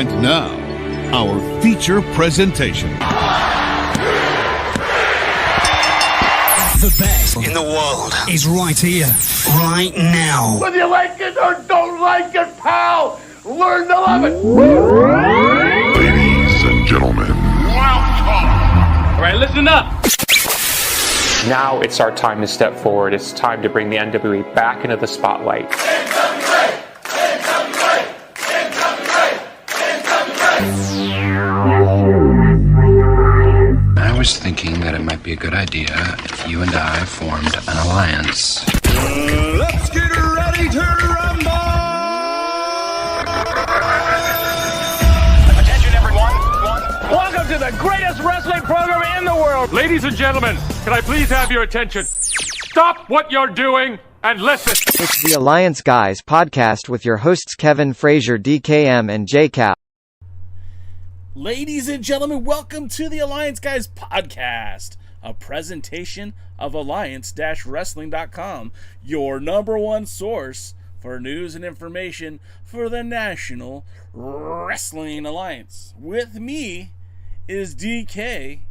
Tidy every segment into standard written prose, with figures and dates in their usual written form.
And now, our feature presentation. The best in the world is right here, right now. Whether you like it or don't like it, pal, learn to love it. Ladies and gentlemen, welcome. All right, listen up. Now it's our time to step forward. It's time to bring the NWA back into the spotlight. I was thinking that it might be a good idea if you and I formed an alliance. Let's get ready to rumble! Attention, everyone. Welcome to the greatest wrestling program in the world. Ladies and gentlemen, can I please have your attention? Stop what you're doing and listen. It's the Alliance Guys podcast with your hosts Kevin Frazier, DKM, and Jay Cal. Ladies and gentlemen, welcome to the Alliance Guys podcast, a presentation of Alliance-Wrestling.com, your number one source for news and information for the National Wrestling Alliance. With me is DK.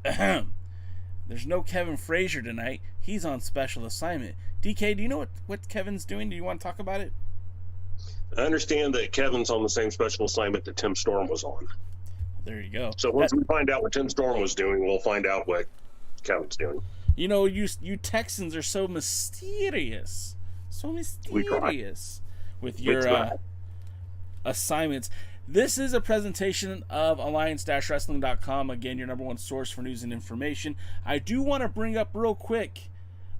There's no Kevin Frazier tonight. He's on special assignment. DK, do you know what Kevin's doing? Do you want to talk about it? I understand that Kevin's on the same special assignment that Tim Storm was on. There you go. So once we find out what Tim Storm was doing, we'll find out what Kevin's doing. You know, you Texans are so mysterious. So mysterious with your assignments. This is a presentation of Alliance-Wrestling.com. Again, your number one source for news and information. I do want to bring up real quick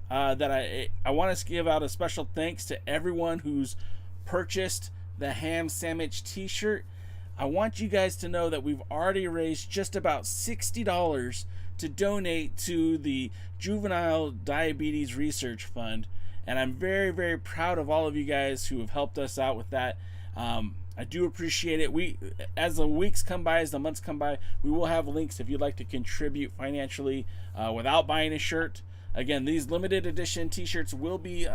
that I want to give out a special thanks to everyone who's purchased the ham sandwich t-shirt. I want you guys to know that we've already raised just about $60 to donate to the Juvenile Diabetes Research Fund, and I'm very, very proud of all of you guys who have helped us out with that. I do appreciate it. As the weeks come by, as the months come by, we will have links if you'd like to contribute financially without buying a shirt. Again, these limited edition t-shirts will be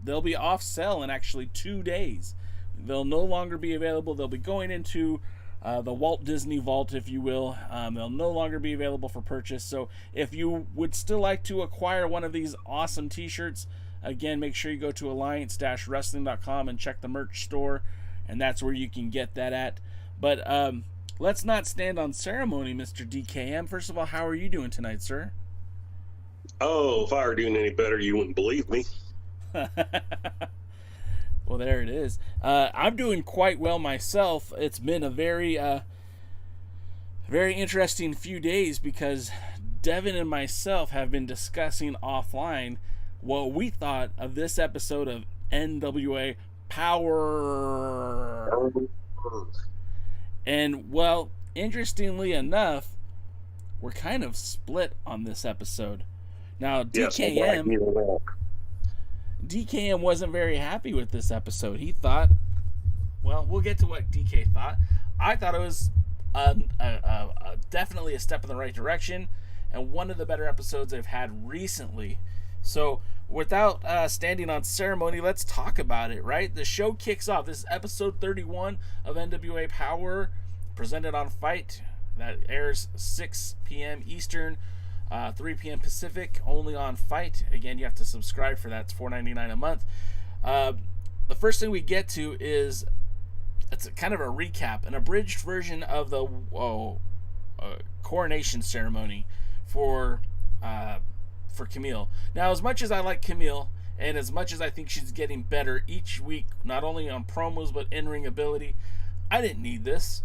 they'll be off sale in actually 2 days. They'll no longer be available. They'll be going into the Walt Disney Vault, if you will. They'll no longer be available for purchase. So if you would still like to acquire one of these awesome t-shirts, again, make sure you go to Alliance-Wrestling.com and check the merch store, and that's where you can get that at. But let's not stand on ceremony, Mr. DKM. First of all, how are you doing tonight, sir? Oh, if I were doing any better, you wouldn't believe me. Well, there it is. I'm doing quite well myself. It's been a very interesting few days because Devin and myself have been discussing offline what we thought of this episode of NWA POWERRR. And, well, interestingly enough, we're kind of split on this episode. Now, DKM wasn't very happy with this episode. He thought, well, we'll get to what DK thought. I thought it was definitely a step in the right direction and one of the better episodes I've had recently. So without standing on ceremony, let's talk about it, right? The show kicks off. This is episode 31 of NWA POWERRR, presented on Fight. That airs 6 p.m. Eastern, 3 p.m. Pacific, only on Fight. Again, you have to subscribe for that. It's $4.99 a month. The first thing we get to is it's kind of a recap, an abridged version of the coronation ceremony for Camille. Now, as much as I like Camille, and as much as I think she's getting better each week, not only on promos but in-ring ability, I didn't need this.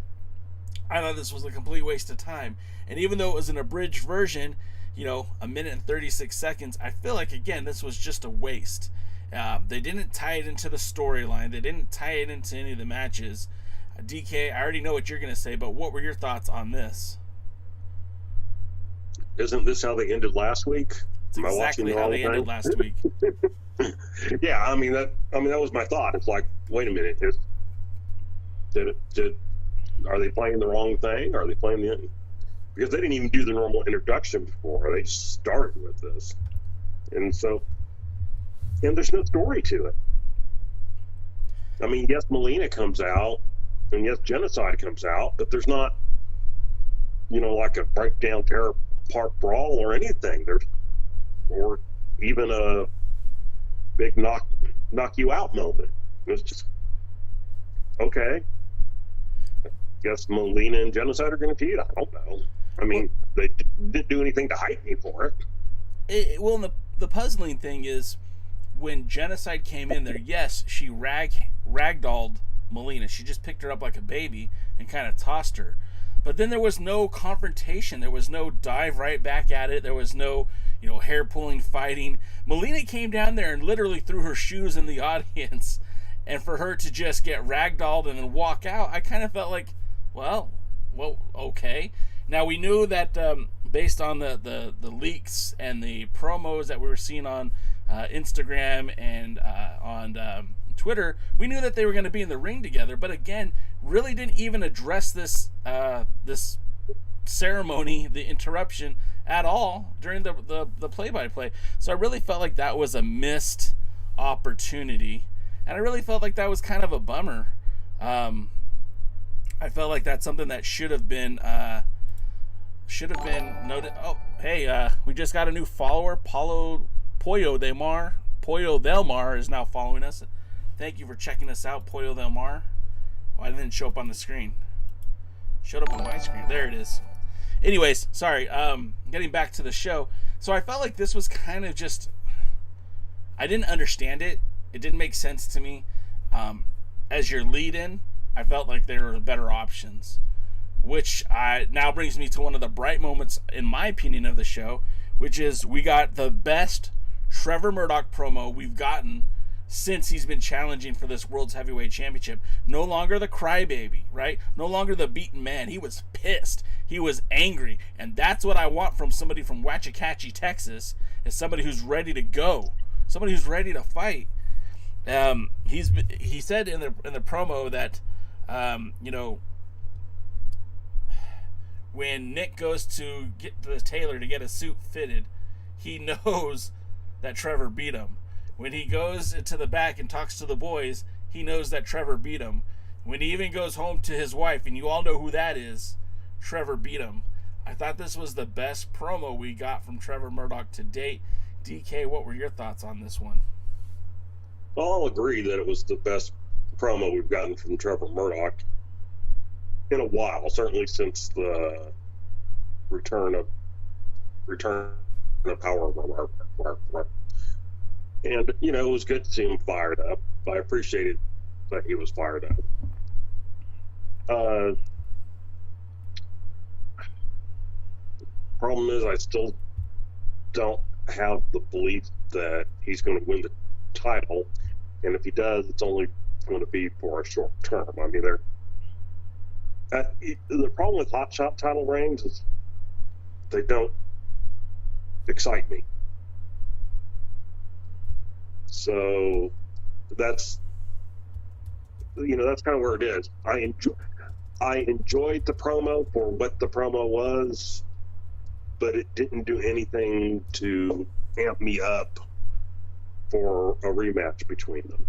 I thought this was a complete waste of time. And even though it was an abridged version, you know, 1 minute and 36 seconds, I feel like, again, this was just a waste. They didn't tie it into the storyline. They didn't tie it into any of the matches. DK, I already know what you're going to say, but what were your thoughts on this? Isn't this how they ended last week? It's exactly how they ended last week. Yeah, I mean that was my thought. It's like, wait a minute, are they playing the wrong thing? Are they playing the... Because they didn't even do the normal introduction before. They started with this. And there's no story to it. I mean, yes, Melina comes out And yes, genocide comes out, but there's not, like a breakdown, tear apart brawl or anything. Or even a big knock you out moment. It's just, okay. I guess Melina and genocide are going to feud. I don't know. I mean, they didn't do anything to hype me for it. Well, the puzzling thing is, when genocide came in there, yes, she ragdolled Melina. She just picked her up like a baby and kind of tossed her. But then there was no confrontation. There was no dive right back at it. There was no, hair pulling fighting. Melina came down there and literally threw her shoes in the audience. And for her to just get ragdolled and then walk out, I kind of felt like, well, okay. Now, we knew that based on the leaks and the promos that we were seeing on Instagram and on Twitter, we knew that they were going to be in the ring together. But again, really didn't even address this this ceremony, the interruption, at all during the play-by-play. So I really felt like that was a missed opportunity. And I really felt like that was kind of a bummer. I felt like that's something that should have been noted. Oh, hey, we just got a new follower. Pollo Del Mar. Pollo Del Mar is now following us. Thank you for checking us out, Pollo Del Mar. Oh, I didn't show up on the screen. Showed up on my screen. There it is. Anyways, sorry. Getting back to the show. So I felt like this was kind of just, I didn't understand it. It didn't make sense to me. As your lead-in, I felt like there were better options, which now brings me to one of the bright moments, in my opinion, of the show, which is we got the best Trevor Murdoch promo we've gotten since he's been challenging for this World's Heavyweight Championship. No longer the crybaby, right? No longer the beaten man. He was pissed. He was angry. And that's what I want from somebody from Waxahachie, Texas, is somebody who's ready to go. Somebody who's ready to fight. He said in the promo that, when Nick goes to get the tailor to get a suit fitted, he knows that Trevor beat him. When he goes into the back and talks to the boys, he knows that Trevor beat him. When he even goes home to his wife, and you all know who that is, Trevor beat him. I thought this was the best promo we got from Trevor Murdoch to date. DK, what were your thoughts on this one? Well, I'll agree that it was the best promo we've gotten from Trevor Murdoch in a while, certainly since the return of POWERRR. And, it was good to see him fired up. I appreciated that he was fired up. Problem is, I still don't have the belief that he's going to win the title, and if he does, it's only going to be for a short term. I mean, the problem with hot shot title reigns is they don't excite me. So that's kind of where it is. I enjoyed the promo for what the promo was, but it didn't do anything to amp me up for a rematch between them.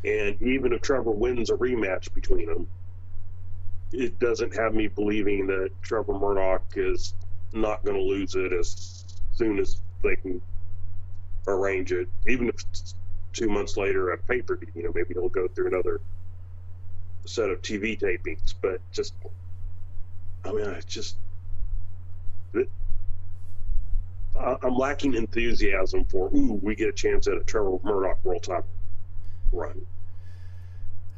And even if Trevor wins a rematch between them, it doesn't have me believing that Trevor Murdoch is not going to lose it as soon as they can arrange it. Even if it's 2 months later at pay-per-view, maybe he'll go through another set of TV tapings. But I'm lacking enthusiasm for, we get a chance at a Trevor Murdoch world title run.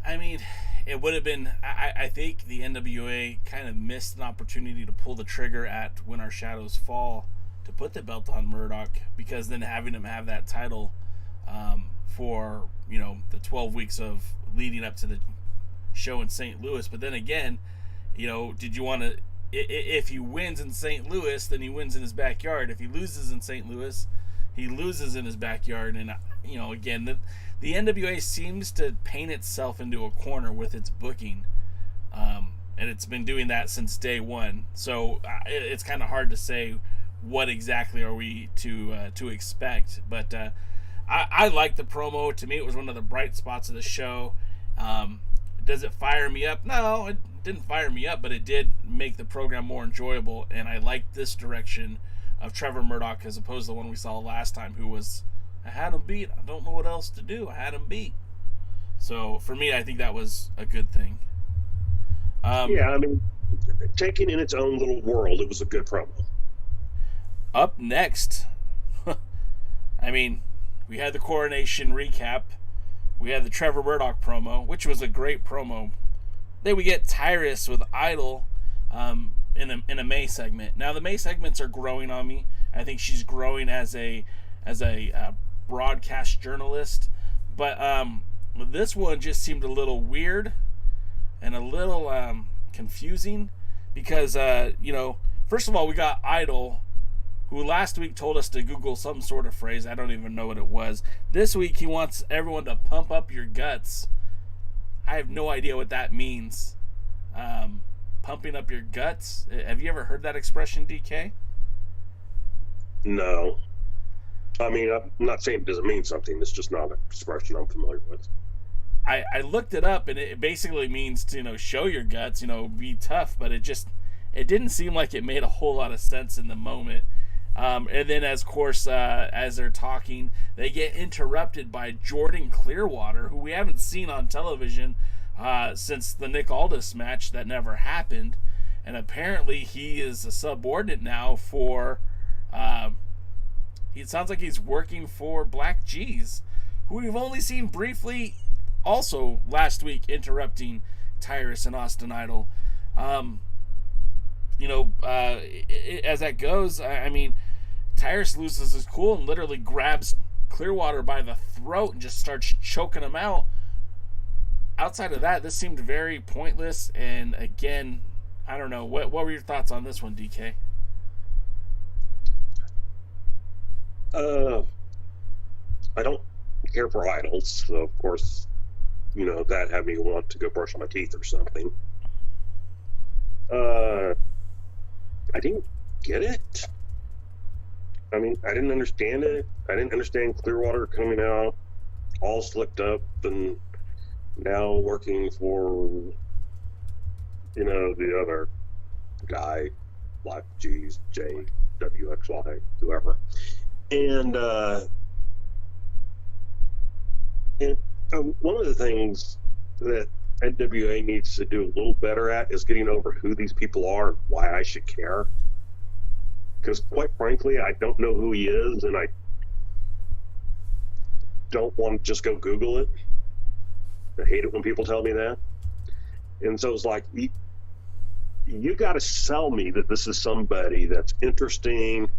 I mean, it would have been, I think the NWA kind of missed an opportunity to pull the trigger at When Our Shadows Fall to put the belt on Murdoch, because then having him have that title for, the 12 weeks of leading up to the show in St. Louis. But then again, did you want to, if he wins in St. Louis, then he wins in his backyard. If he loses in St. Louis, he loses in his backyard. And, again, the NWA seems to paint itself into a corner with its booking. And it's been doing that since day one. So it's kind of hard to say what exactly are we to expect. But I like the promo. To me, it was one of the bright spots of the show. Does it fire me up? No, it didn't fire me up, but it did make the program more enjoyable, and I liked this direction of Trevor Murdoch as opposed to the one we saw last time, who was, I had him beat. I don't know what else to do. I had him beat. So for me, I think that was a good thing. Yeah, I mean, taken in its own little world, it was a good promo. Up next, I mean, we had the coronation recap. We had the Trevor Murdoch promo, which was a great promo. Then we get Tyrus with Idol in a May segment. Now the May segments are growing on me. I think she's growing as a broadcast journalist, but this one just seemed a little weird and a little confusing because first of all, we got Idol, who last week told us to Google some sort of phrase. I don't even know what it was. This week he wants everyone to pump up your guts. I have no idea what that means. Pumping up your guts? Have you ever heard that expression, DK? No. I mean, I'm not saying it doesn't mean something. It's just not an expression I'm familiar with. I looked it up, and it basically means to, show your guts, be tough, but it didn't seem like it made a whole lot of sense in the moment. And then, as they're talking, they get interrupted by Jordan Clearwater, who we haven't seen on television since the Nick Aldis match that never happened. And apparently he is a subordinate now for, it sounds like he's working for Black G's, who we've only seen briefly also last week interrupting Tyrus and Austin Idol. As that goes, I mean, Tyrus loses his cool and literally grabs Clearwater by the throat and just starts choking him out. Outside of that, this seemed very pointless, and again, I don't know. What were your thoughts on this one, DK? I don't care for idols, so of course, that had me want to go brush my teeth or something. I didn't get it. I mean, I didn't understand it. I didn't understand Clearwater coming out all slicked up and now working for, the other guy, Black G's, J, WXY, whoever. And one of the things that NWA needs to do a little better at is getting over who these people are and why I should care. Because quite frankly, I don't know who he is, and I don't want to just go Google it. I hate it when people tell me that. And so it's like, you got to sell me that this is somebody that's interesting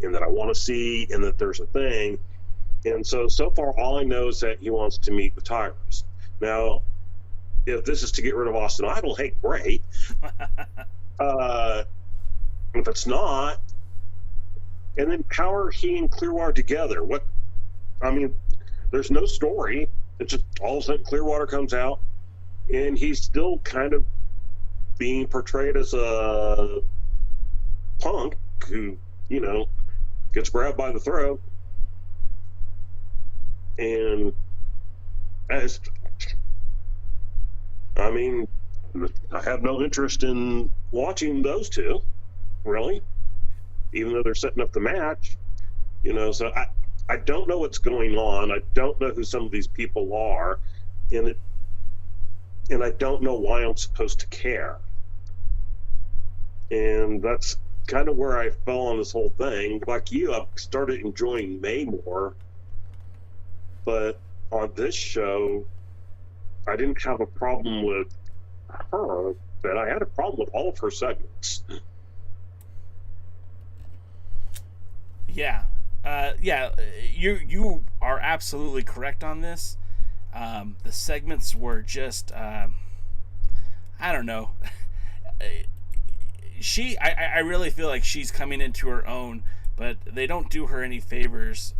and that I want to see and that there's a thing. And so far, all I know is that he wants to meet with Tyrus. Now, if this is to get rid of Austin Idol, hey, great. If it's not, and then how are he and Clearwater together? There's no story. It's just all of a sudden Clearwater comes out, and he's still kind of being portrayed as a punk who, gets grabbed by the throat. And I have no interest in watching those two, really, even though they're setting up the match, so I don't know what's going on. I don't know who some of these people are, and I don't know why I'm supposed to care. And that's kind of where I fell on this whole thing. Like you, I've started enjoying May more, but on this show, I didn't have a problem with her, but I had a problem with all of her segments. Yeah. You are absolutely correct on this. The segments were just, I don't know. I really feel like she's coming into her own, but they don't do her any favors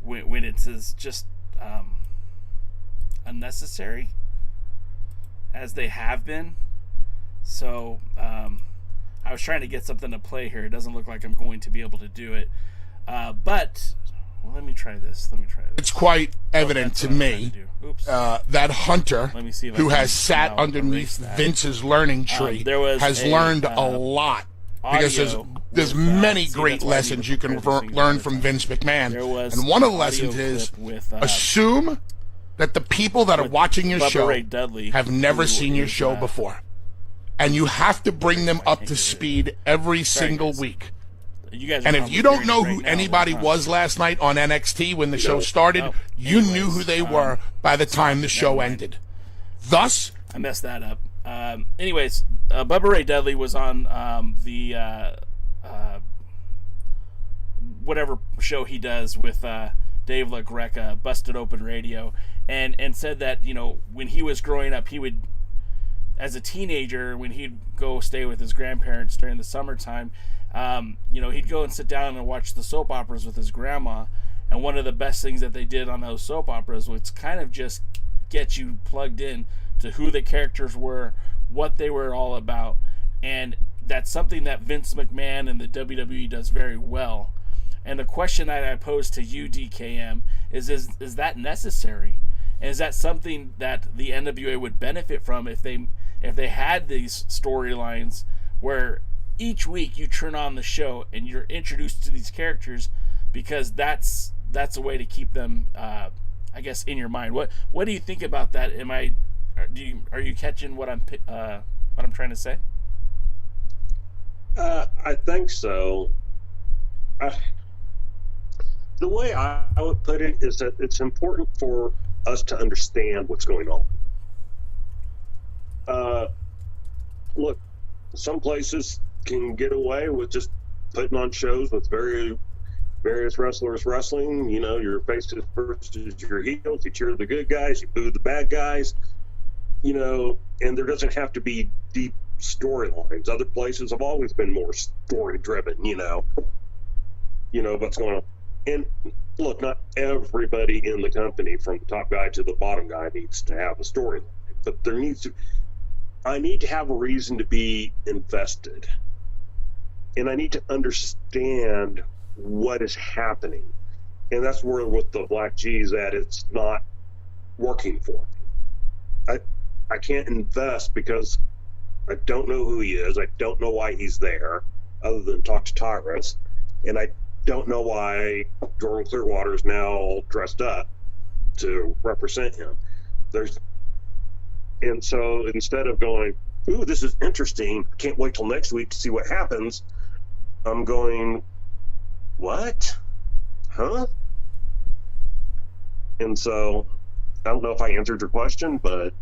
when it's just unnecessary, as they have been. So I was trying to get something to play here. It doesn't look like I'm going to be able to do it. But let me try this. It's quite evident to me that Hunter, Let me see if I who can has sat now underneath erase that. Vince's learning tree, there was has a, learned a lot. Because there's many great lessons you can learn from Vince McMahon. And one of the lessons is assume that the people that are watching your show have never seen your show before. And you have to bring them up to speed every single week. And if you don't know who anybody was last night on NXT when the show started, you knew who they were by the time the show ended. Thus, I messed that up. Anyways, Bubba Ray Dudley was on the whatever show he does with Dave LaGreca, Busted Open Radio, and said that, you know, when he was growing up, he would, as a teenager, when he'd go stay with his grandparents during the summertime, you know, he'd go and sit down and watch the soap operas with his grandma. And one of the best things that they did on those soap operas was kind of just get you plugged in to who the characters were, what they were all about. And that's something that Vince McMahon and the WWE does very well. And the question that I pose to you, DKM, is that necessary? And is that something that the NWA would benefit from if they had these storylines where each week you turn on the show and you're introduced to these characters, because that's a way to keep them, I guess, in your mind. What do you think about that? Are you catching what I'm trying to say? I think so. The way I would put it is that it's important for us to understand what's going on. Look, some places can get away with just putting on shows with various wrestlers wrestling. You know, your faces versus your heels. You cheer the good guys, you boo the bad guys. You know, and there doesn't have to be deep storylines. Other places have always been more story driven. You know what's going on. And look, not everybody in the company, from the top guy to the bottom guy, needs to have a storyline, but I need to have a reason to be invested, and I need to understand what is happening. And that's where with the Black G's that it's not working for me. I can't invest because I don't know who he is. I don't know why he's there, other than talk to Tyrus, and I don't know why Jordan Clearwater is now all dressed up to represent him. And so instead of going, ooh, this is interesting, can't wait till next week to see what happens, I'm going, what? Huh? And so I don't know if I answered your question, but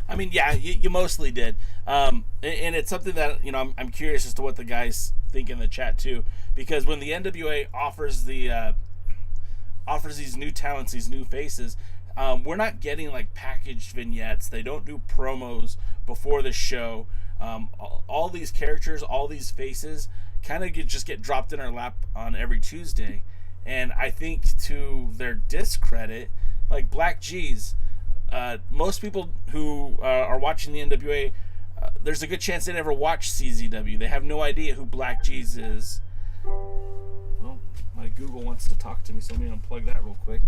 I mean, yeah, you mostly did. And it's something that, you know, I'm curious as to what the guys think in the chat too, because when the NWA offers these new talents, these new faces, we're not getting like packaged vignettes. They don't do promos before the show. All these characters, all these faces kind of just get dropped in our lap on every Tuesday. And I think to their discredit, like Black G's, most people who are watching the NWA, there's a good chance they never watch CZW. They have no idea who Black G's is. Well, my Google wants to talk to me, so let me unplug that real quick.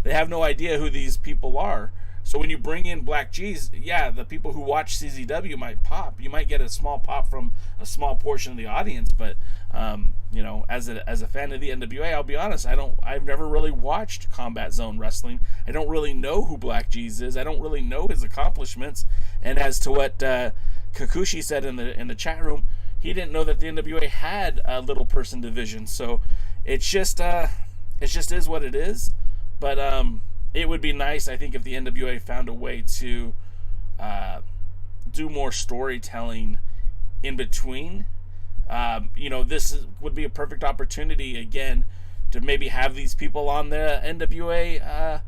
They have no idea who these people are. So when you bring in Black G's, yeah, the people who watch CZW might pop. You might get a small pop from a small portion of the audience, but you know, as a fan of the NWA, I'll be honest, I've never really watched Combat Zone Wrestling. I don't really know who Black G's is. I don't really know his accomplishments. And as to what Kakushi said in the chat room, he didn't know that the NWA had a little person division. So it just is what it is. But it would be nice, I think, if the NWA found a way to do more storytelling in between. You know, would be a perfect opportunity again to maybe have these people on the NWA.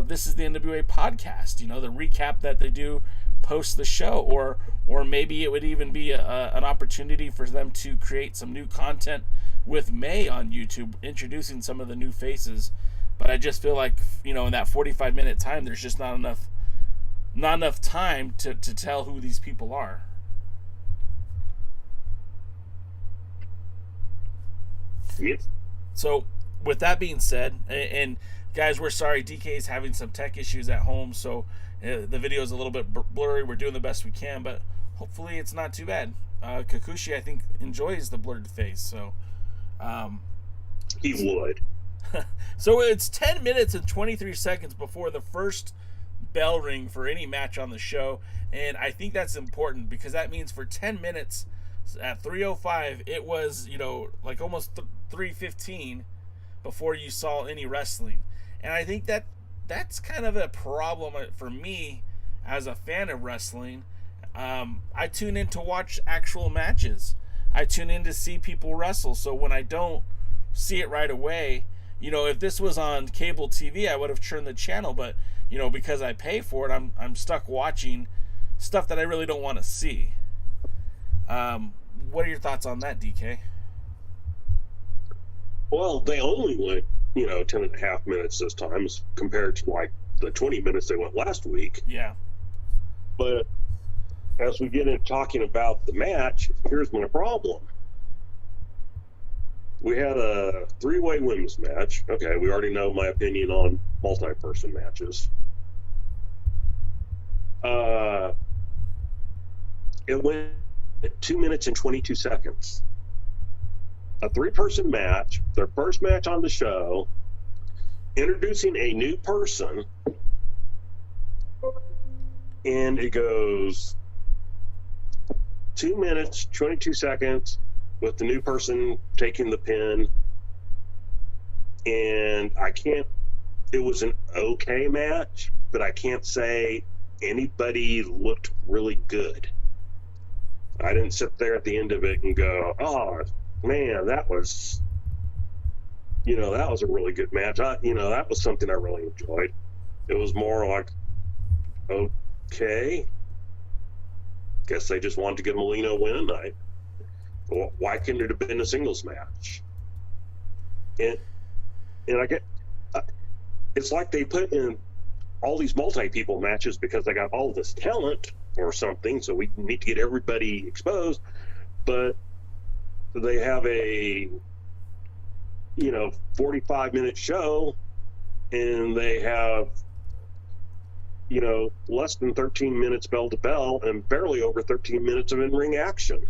This is the NWA podcast. You know, the recap that they do post the show, or maybe it would even be an opportunity for them to create some new content with May on YouTube, introducing some of the new faces. But I just feel like, you know, in that 45-minute time, there's just not enough time to tell who these people are. Yes. So, with that being said, and Guys, we're sorry. DK is having some tech issues at home, so the video is a little bit blurry. We're doing the best we can, but hopefully it's not too bad. Kikuchi, I think, enjoys the blurred face, so he would. So it's 10 minutes and 23 seconds before the first bell ring for any match on the show, and I think that's important because that means for 10 minutes at 3:05 it was, you know, like almost 3:15 before you saw any wrestling. And I think that's kind of a problem for me as a fan of wrestling. I tune in to watch actual matches. I tune in to see people wrestle. So when I don't see it right away, you know, if this was on cable TV, I would have turned the channel. But, you know, because I pay for it, I'm stuck watching stuff that I really don't want to see. What are your thoughts on that, DK? Well, they only went, 10 and a half minutes this time as compared to like the 20 minutes they went last week. Yeah. But as we get into talking about the match, here's my problem. We had a 3-way women's match. Okay, we already know my opinion on multi-person matches. It went at 2 minutes and 22 seconds. A 3-person match, their first match on the show, introducing a new person, and it goes 2 minutes, 22 seconds with the new person taking the pin. And it was an okay match, but I can't say anybody looked really good. I didn't sit there at the end of it and go, oh, man, that was a really good match. That was something I really enjoyed. It was more like, okay, guess they just wanted to get Melina a win tonight. Well, why couldn't it have been a singles match? And I get, it's like they put in all these multi-people matches because they got all this talent or something, so we need to get everybody exposed, but they have a 45-minute show and they have less than 13 minutes bell to bell and barely over 13 minutes of in-ring action.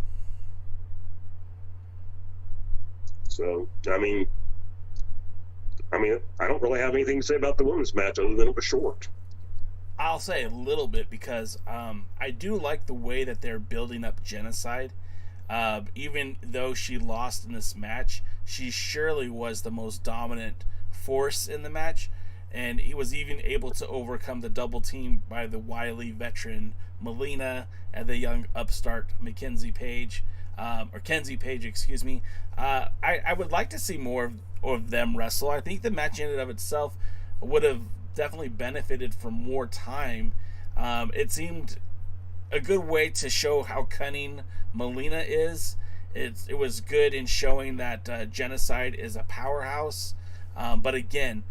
So I don't really have anything to say about the women's match other than it was short. I'll say a little bit because I do like the way that they're building up Genocide. Even though she lost in this match, she surely was the most dominant force in the match, and he was even able to overcome the double team by the wily veteran Melina and the young upstart Kenzie Page, excuse me. I would like to see more of them wrestle. I think the match in and of itself would have definitely benefited from more time. It seemed a good way to show how cunning Melina is. It was good in showing that Genocide is a powerhouse, but again,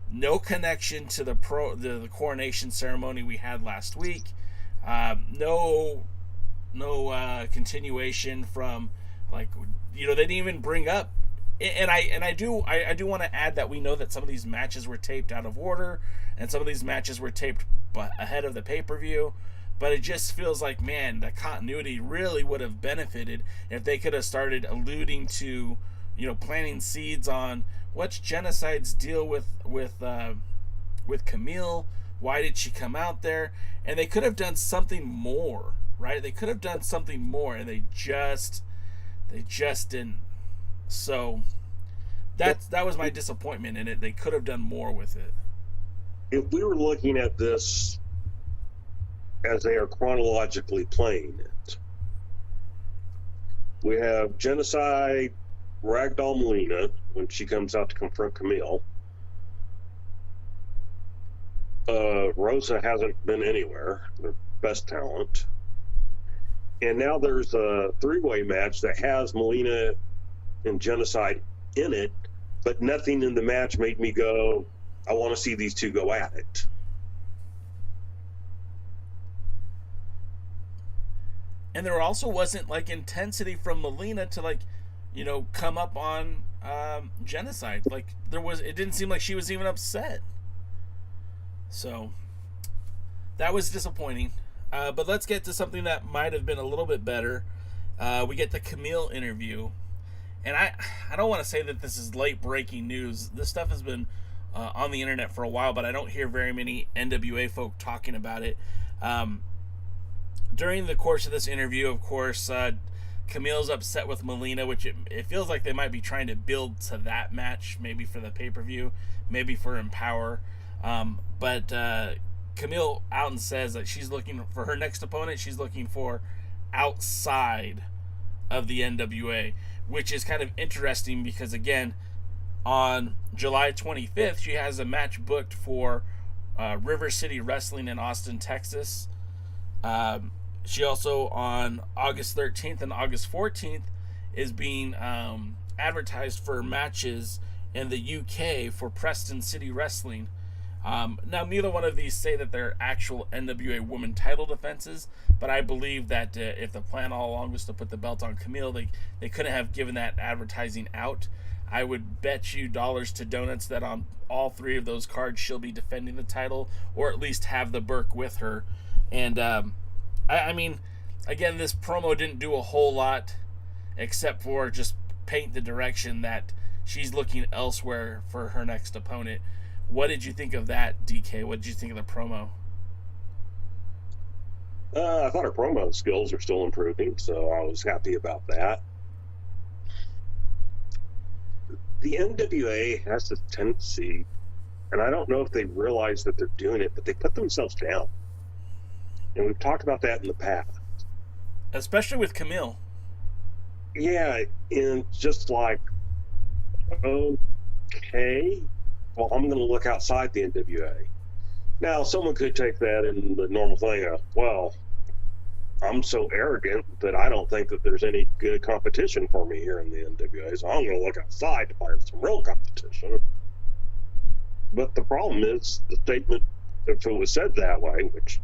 no connection to the coronation ceremony we had last week. No continuation from, like, they didn't even bring up. And I do want to add that we know that some of these matches were taped out of order, and some of these matches were taped ahead of the pay-per-view. But it just feels like, man, the continuity really would have benefited if they could have started alluding to, planting seeds on what's Genocide's deal with Camille. Why did she come out there? And they could have done something more, right? They could have done something more, and they just didn't. So that was my disappointment in it. They could have done more with it. If we were looking at this as they are chronologically playing it, we have Genocide, Ragdoll Melina when she comes out to confront Camille. Rosa hasn't been anywhere, their best talent. And now there's a 3-way match that has Melina and Genocide in it, but nothing in the match made me go, I want to see these two go at it. And there also wasn't intensity from Melina to come up on genocide. Like, it didn't seem like she was even upset. So that was disappointing. But let's get to something that might have been a little bit better. We get the Camille interview. And I don't want to say that this is late breaking news. This stuff has been on the internet for a while, but I don't hear very many NWA folk talking about it. During the course of this interview, of course, Camille's upset with Melina, which it feels like they might be trying to build to that match, maybe for the pay-per-view, maybe for Empower. But Camille out and says that she's looking for her next opponent. She's looking for outside of the NWA, which is kind of interesting because, again, on July 25th, she has a match booked for River City Wrestling in Austin, Texas. She also, on August 13th and August 14th, is being advertised for matches in the UK for Preston City Wrestling. Now, neither one of these say that they're actual NWA women title defenses, but I believe that if the plan all along was to put the belt on Camille, they couldn't have given that advertising out. I would bet you dollars to donuts that on all three of those cards she'll be defending the title, or at least have the Burke with her. And I mean, again, this promo didn't do a whole lot except for just paint the direction that she's looking elsewhere for her next opponent. What did you think of that, DK? What did you think of the promo? I thought her promo skills are still improving, so I was happy about that. The NWA has this tendency, and I don't know if they realize that they're doing it, but they put themselves down. And we've talked about that in the past. Especially with Camille. Yeah, and just like, okay, well, I'm going to look outside the NWA. Now, someone could take that in the normal thing of, well, I'm so arrogant that I don't think that there's any good competition for me here in the NWA, so I'm going to look outside to find some real competition. But the problem is, the statement, if it was said that way, which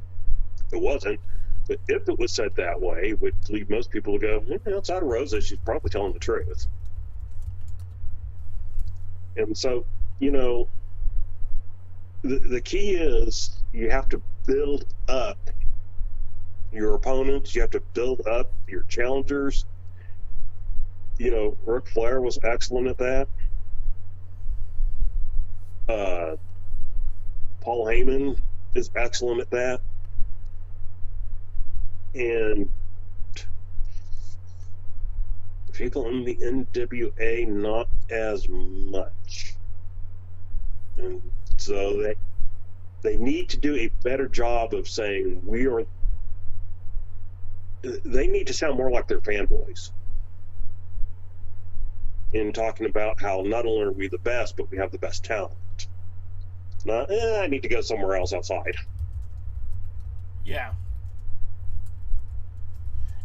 it wasn't, but if it was said that way, it would lead most people to go, outside of Rosa, she's probably telling the truth. And so, you know, the key is you have to build up your opponents. You have to build up your challengers. You know, Ric Flair was excellent at that. Paul Heyman is excellent at that. And people in the NWA, not as much. And so they need to do a better job of saying they need to sound more like their fanboys in talking about how not only are we the best, but we have the best talent. Not, I need to go somewhere else outside. Yeah.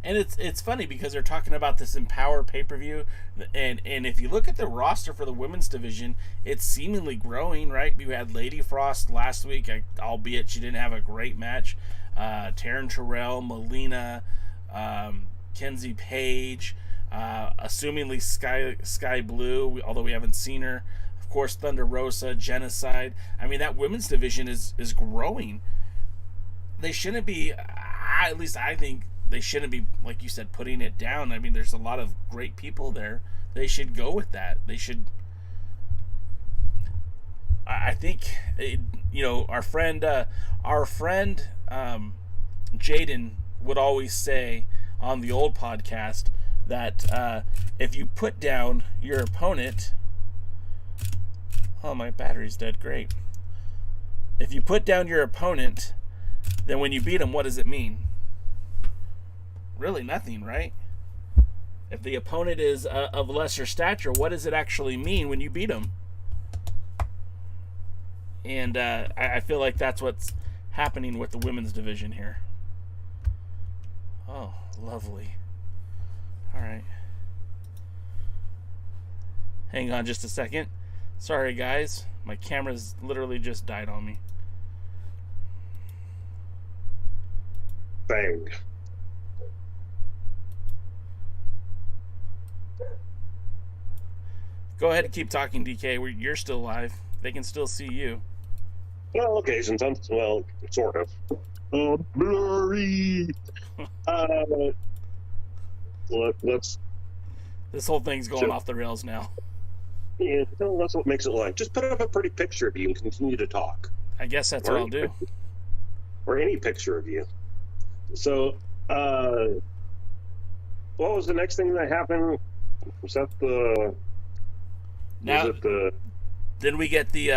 And it's funny because they're talking about this Empower pay-per-view, and if you look at the roster for the women's division, it's seemingly growing, right? We had Lady Frost last week, albeit she didn't have a great match. Taryn Terrell, Melina, Kenzie Page, assumingly Sky Blue, although we haven't seen her. Of course, Thunder Rosa, Genocide. I mean, that women's division is growing. They shouldn't be, at least I think, they shouldn't be, like you said, putting it down. I mean, there's a lot of great people there. They should go with that. They should. I think, you know, our friend Jaden would always say on the old podcast that if you put down your opponent, oh, my battery's dead. Great. If you put down your opponent, then when you beat him, what does it mean? Really nothing, right? If the opponent is of lesser stature, what does it actually mean when you beat them? And I feel like that's what's happening with the women's division here. Oh, lovely. All right. Hang on just a second. Sorry, guys. My camera's literally just died on me. Bang. Go ahead and keep talking, DK. You're still live. They can still see you. Well, okay, sometimes, well, sort of. Blurry. Let's. This whole thing's going off the rails now. Yeah, well, that's what makes it like. Just put up a pretty picture of you and continue to talk. I guess that's what I'll do. Or any picture of you. So, what was the next thing that happened? Was that the? Now, was it the? Then we get the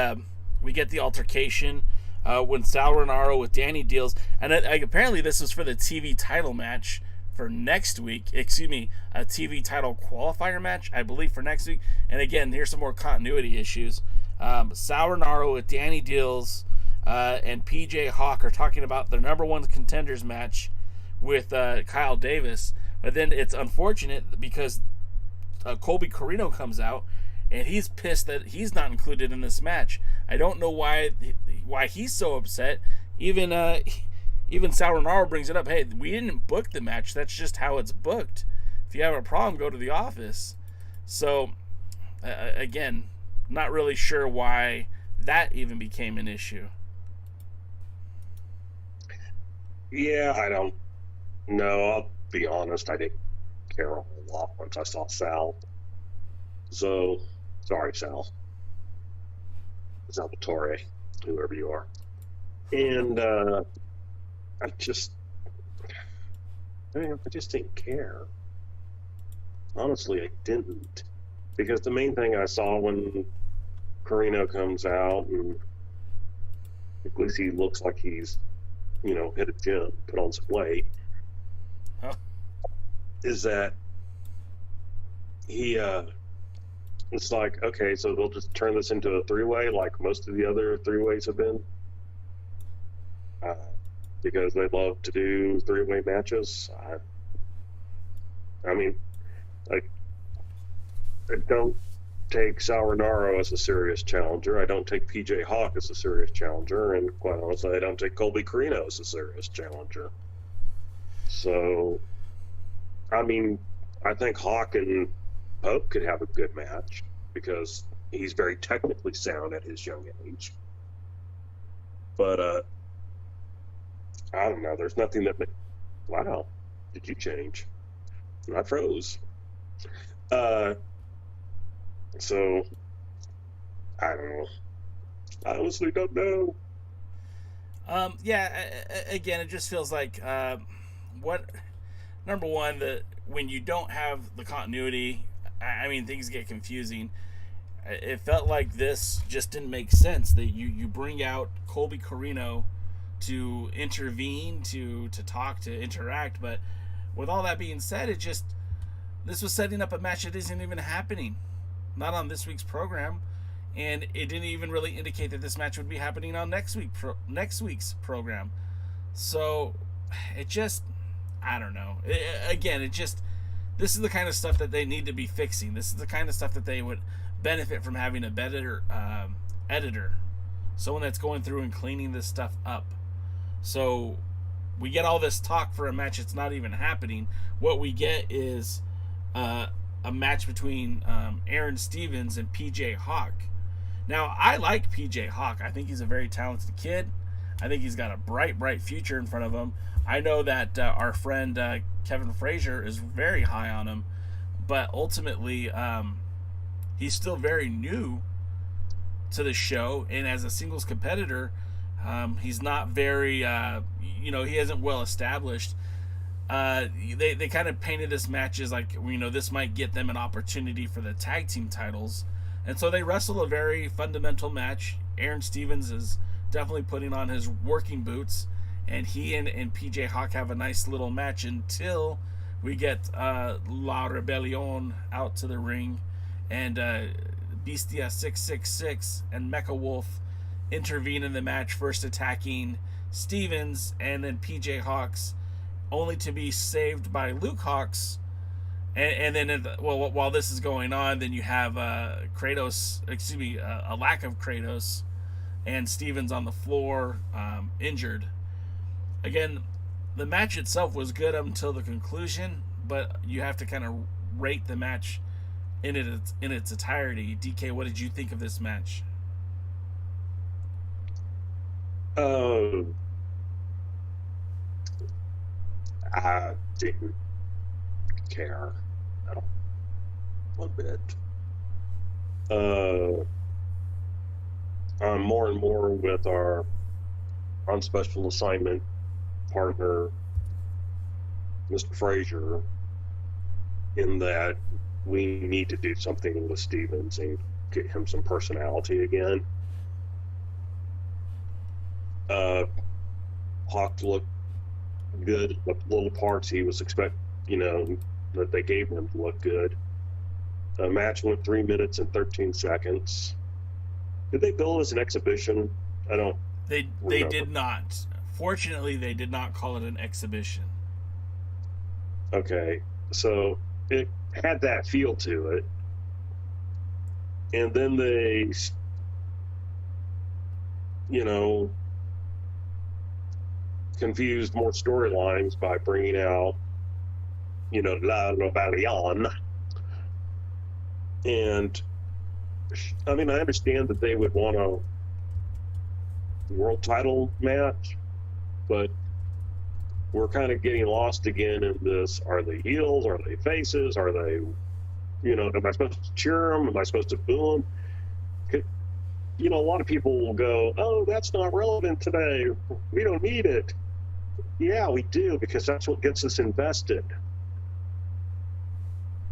altercation when Sal Rinauro with Danny deals, and apparently this is for the TV title match for next week. Excuse me, a TV title qualifier match, I believe, for next week. And again, here's some more continuity issues. Sal Rinauro with Danny deals and PJ Hawk are talking about their number one contenders match with Kyle Davis, but then it's unfortunate because Colby Corino comes out. And he's pissed that he's not included in this match. I don't know why he's so upset. Even Sal Rinauro brings it up. Hey, we didn't book the match. That's just how it's booked. If you have a problem, go to the office. So, again, not really sure why that even became an issue. Yeah, I don't know. I'll be honest. I didn't care a whole lot once I saw Sal. So, sorry, Sal. Salvatore, whoever you are. And I just didn't care. Honestly, I didn't. Because the main thing I saw when Corino comes out, and at least he looks like he's, hit a gym, put on some weight, is that he, it's like, okay, so they'll just turn this into a three-way like most of the other three-ways have been. Because they love to do three-way matches. I mean, I don't take Sal Rinauro as a serious challenger. I don't take PJ Hawk as a serious challenger. And quite honestly, I don't take Colby Corino as a serious challenger. So, I mean, I think Hawk and Pope could have a good match because he's very technically sound at his young age. But, I don't know. There's nothing that... Wow. Did you change? I froze. So, I don't know. I honestly don't know. Yeah, again, it just feels like, number one, when you don't have the continuity, I mean, things get confusing. It felt like this just didn't make sense, that you bring out Colby Corino to intervene, to talk, to interact, but with all that being said, this was setting up a match that isn't even happening, not on this week's program, and it didn't even really indicate that this match would be happening on next week's program. So it just, I don't know. This is the kind of stuff that they need to be fixing. This is the kind of stuff that they would benefit from having a better editor, someone that's going through and cleaning this stuff up. So we get all this talk for a match that's not even happening. What we get is a match between Aron Stevens and PJ Hawk. Now, I like PJ Hawk. I think he's a very talented kid. I think he's got a bright future in front of him. I know that our friend Kevin Frazier is very high on him, but ultimately he's still very new to the show, and as a singles competitor, he's not very, he isn't well established. They kind of painted this match as like, this might get them an opportunity for the tag team titles, and so they wrestle a very fundamental match. Aron Stevens is definitely putting on his working boots, and he and PJ Hawk have a nice little match until we get La Rebellion out to the ring, and Bestia 666 and Mecha Wolf intervene in the match, first attacking Stevens and then PJ Hawks, only to be saved by Luke Hawks. And then, while this is going on, then you have Kratos, a lack of Kratos, and Stevens on the floor, injured. Again, the match itself was good until the conclusion, but you have to kind of rate the match in its entirety. DK, what did you think of this match? I didn't care at all. One bit. I'm more and more with our on special assignment partner, Mr. Frazier, in that we need to do something with Stevens and get him some personality again. Hawx looked good. The little parts he was that they gave him to look good. The match went 3 minutes and 13 seconds. Did they bill it as an exhibition? I don't. They did not. Fortunately, they did not call it an exhibition. Okay, so it had that feel to it, and then they, confused more storylines by bringing out, La Rebellion. And, I understand that they would want a world title match, but we're kind of getting lost again in this. Are they heels? Are they faces? Are they, am I supposed to cheer them? Am I supposed to boo them? A lot of people will go, oh, that's not relevant today. We don't need it. Yeah, we do, because that's what gets us invested.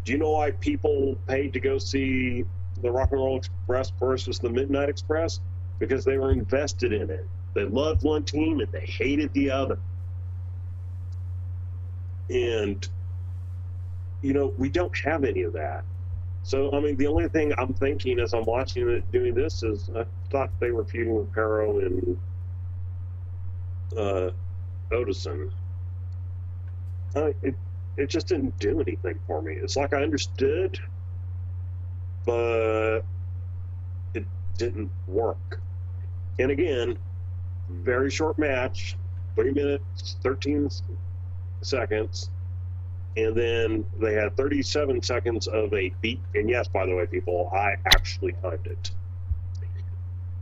Do you know why people paid to go see the Rock and Roll Express versus the Midnight Express? Because they were invested in it. They loved one team and they hated the other. And, we don't have any of that. So, the only thing I'm thinking as I'm watching it doing this is I thought they were feuding with Pero and Odison. It just didn't do anything for me. It's like I understood, but it didn't work. And again, very short match, 3 minutes, 13 seconds, and then they had 37 seconds of a beat. And yes, by the way, people, I actually timed it.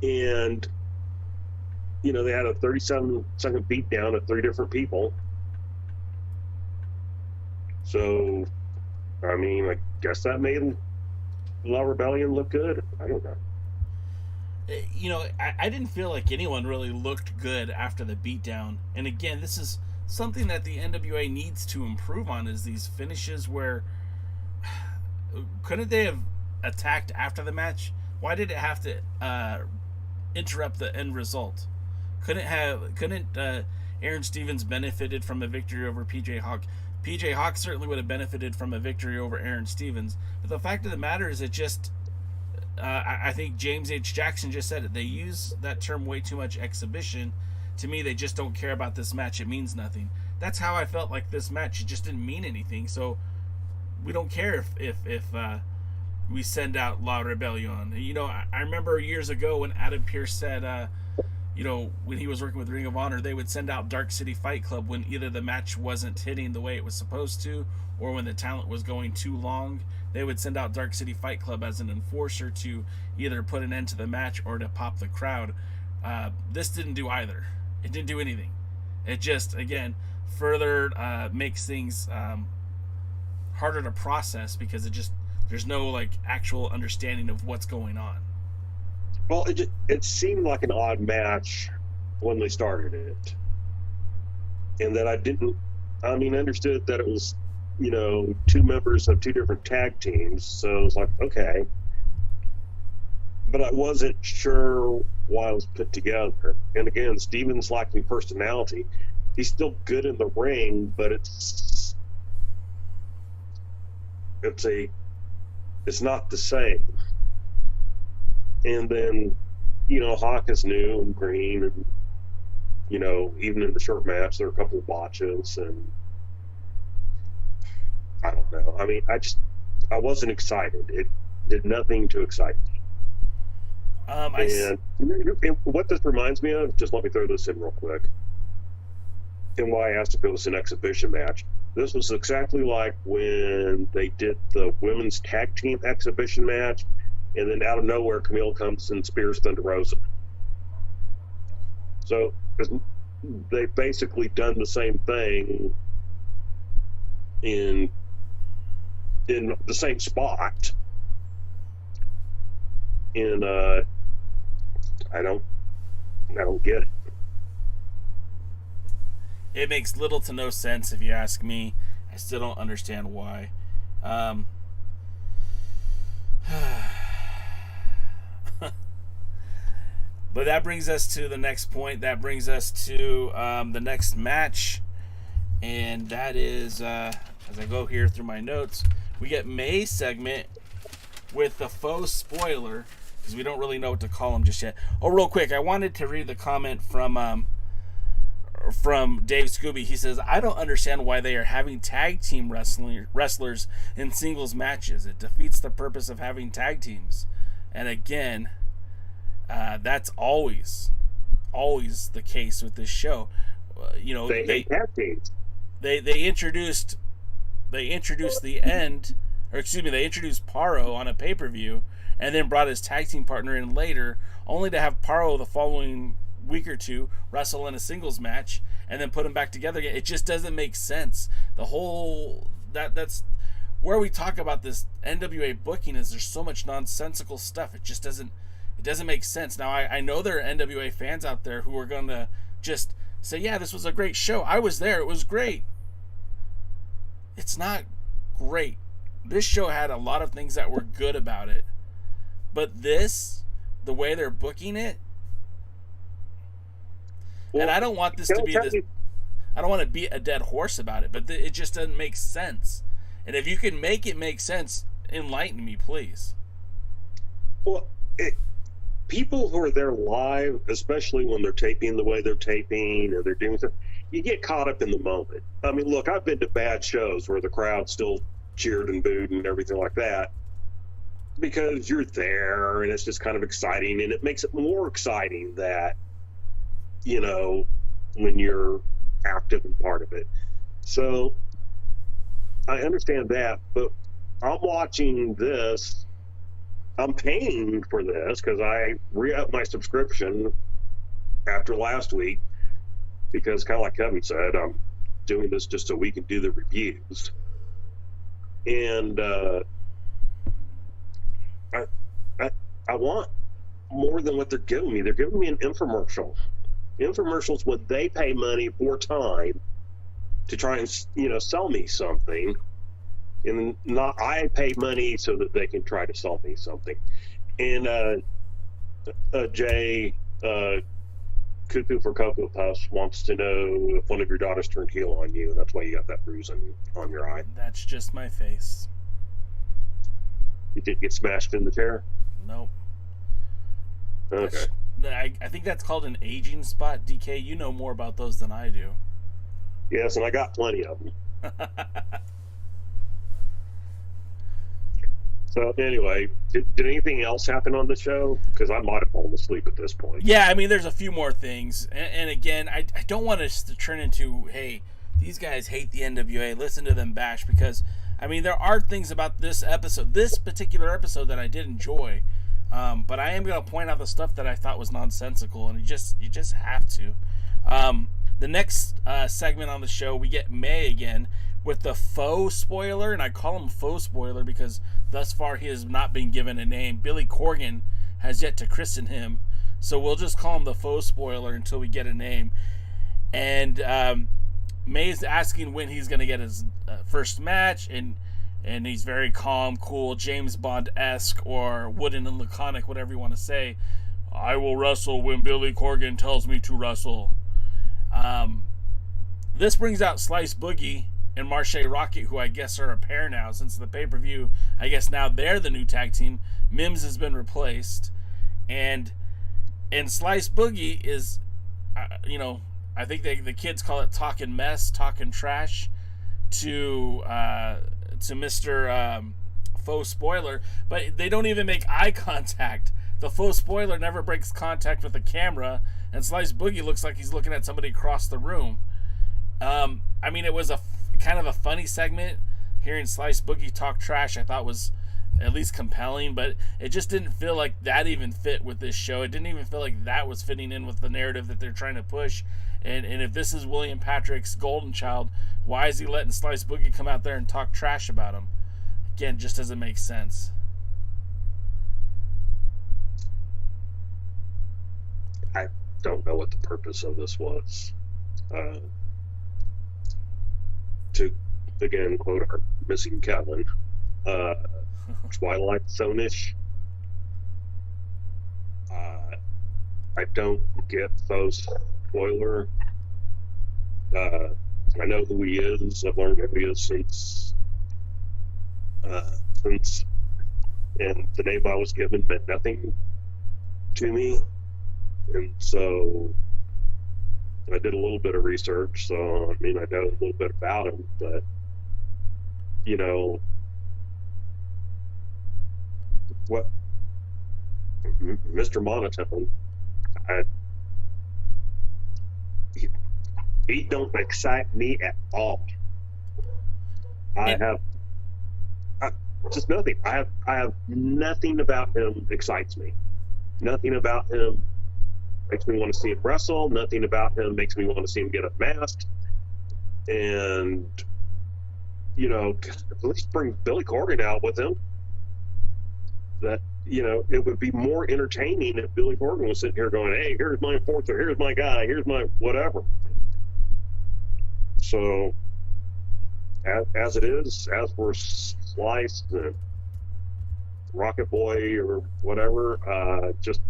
And, they had a 37-second beat down of 3 different people. So, I guess that made La Rebellion look good. I don't know. I didn't feel like anyone really looked good after the beatdown. And again, this is something that the NWA needs to improve on, is these finishes where couldn't they have attacked after the match? Why did it have to interrupt the end result? Couldn't Aron Stevens benefited from a victory over PJ Hawx? PJ Hawx certainly would have benefited from a victory over Aron Stevens. But the fact of the matter is, it just, I think James H. Jackson just said it. They use that term way too much, exhibition. To me, they just don't care about this match. It means nothing. That's how I felt like this match. It just didn't mean anything. So we don't care if we send out La Rebellion. I remember years ago when Adam Pearce said, when he was working with Ring of Honor, they would send out Dark City Fight Club when either the match wasn't hitting the way it was supposed to, or when the talent was going too long. They would send out Dark City Fight Club as an enforcer to either put an end to the match or to pop the crowd. This didn't do either. It didn't do anything. It just, again, further makes things harder to process, because there's no actual understanding of what's going on. Well, it seemed like an odd match when they started it, and that I understood that it was, 2 members of 2 different tag teams, so it was like, okay, but I wasn't sure why it was put together. And again, Stevens lacking personality. He's still good in the ring, but it's not the same. And then, Hawk is new and green, and, even in the short match, there are a couple of botches, and I don't know. I wasn't excited. It did nothing to excite me. And what this reminds me of, just let me throw this in real quick, and why I asked if it was an exhibition match. This was exactly like when they did the women's tag team exhibition match, and then out of nowhere, Camille comes and spears Thunder Rosa. So they've basically done the same thing in the same spot. And I don't get it. It makes little to no sense if you ask me. I still don't understand why. But that brings us to the next point. That brings us to the next match. And that is, as I go here through my notes, we get May's segment with the faux spoiler, because we don't really know what to call him just yet. Oh, real quick, I wanted to read the comment from Dave Scooby. He says, I don't understand why they are having tag team wrestlers in singles matches. It defeats the purpose of having tag teams. And again, that's always the case with this show. They hate tag teams. They introduced the end, or excuse me, they introduced Paro on a pay-per-view and then brought his tag team partner in later, only to have Paro the following week or two wrestle in a singles match and then put them back together again. It just doesn't make sense. The whole that's where we talk about this NWA booking, is there's so much nonsensical stuff. It just doesn't make sense. Now I know there are NWA fans out there who are going to just say, yeah, this was a great show. I was there. It was great. It's not great. This show had a lot of things that were good about it. But this, the way they're booking it, well, and I don't want this to be this, I don't want to beat a dead horse about it, but it just doesn't make sense. And if you can make it make sense, enlighten me, please. Well, people who are there live, especially when they're taping the way they're taping or they're doing stuff, you get caught up in the moment. I mean, look, I've been to bad shows where the crowd still cheered and booed and everything like that, because you're there and it's just kind of exciting, and it makes it more exciting that, when you're active and part of it. So I understand that, but I'm watching this. I'm paying for this because I re-upped my subscription after last week, because kind of like Kevin said, I'm doing this just so we can do the reviews. And I want more than what they're giving me. They're giving me an infomercial. Infomercials, when they pay money for time to try and sell me something, and not I pay money so that they can try to sell me something. And Jay Cuckoo for Cocoa Puffs wants to know if one of your daughters turned heel on you, and that's why you got that bruise on your eye. That's just my face. You didn't get smashed in the chair? Nope. Okay. I think that's called an aging spot. DK, you know more about those than I do. Yes, and I got plenty of them. So anyway, did anything else happen on the show? Because I might have fallen asleep at this point. Yeah, I mean, there's a few more things. And again, I don't want us to turn into, hey, these guys hate the NWA, listen to them bash, because, I mean, there are things about this episode, this particular episode, that I did enjoy. But I am going to point out the stuff that I thought was nonsensical, and you just have to. The next segment on the show, we get May again with the faux spoiler, and I call him faux spoiler because thus far he has not been given a name. Billy Corgan has yet to christen him, so we'll just call him the faux spoiler until we get a name. And May's asking when he's going to get his first match, and he's very calm, cool, James Bond-esque, or wooden and laconic, whatever you want to say. I will wrestle when Billy Corgan tells me to wrestle. This brings out Slice Boogie and Marche Rocket, who I guess are a pair now since the pay-per-view. I guess now they're the new tag team. Mims has been replaced. And Slice Boogie is, I think the kids call it talking mess, talking trash to Mr. Faux Spoiler, but they don't even make eye contact. The Faux Spoiler never breaks contact with the camera, and Slice Boogie looks like he's looking at somebody across the room. I mean, it was kind of a funny segment. Hearing Slice Boogie talk trash, I thought was at least compelling, but it just didn't feel like that even fit with this show. It didn't even feel like that was fitting in with the narrative that they're trying to push. And if this is William Patrick's golden child, why is he letting Slice Boogie come out there and talk trash about him? Again, just doesn't make sense. I don't know what the purpose of this was. To, again, quote our missing Kevin, Twilight Zone-ish. I don't get those spoiler. I know who he is. I've learned who he is since, and the name I was given meant nothing to me. And so I did a little bit of research, so I mean, I know a little bit about him, but you know, what Mr. Monotone, he don't excite me at all. Just nothing. I have nothing about him excites me. Nothing about him makes me want to see him wrestle. Nothing about him makes me want to see him get unmasked. And, you know, at least bring Billy Corgan out with him. That, you know, it would be more entertaining if Billy Corgan was sitting here going, hey, here's my enforcer, here's my guy, here's my whatever. So, as it is, as we're Sliced and Rocket Boy or whatever, just,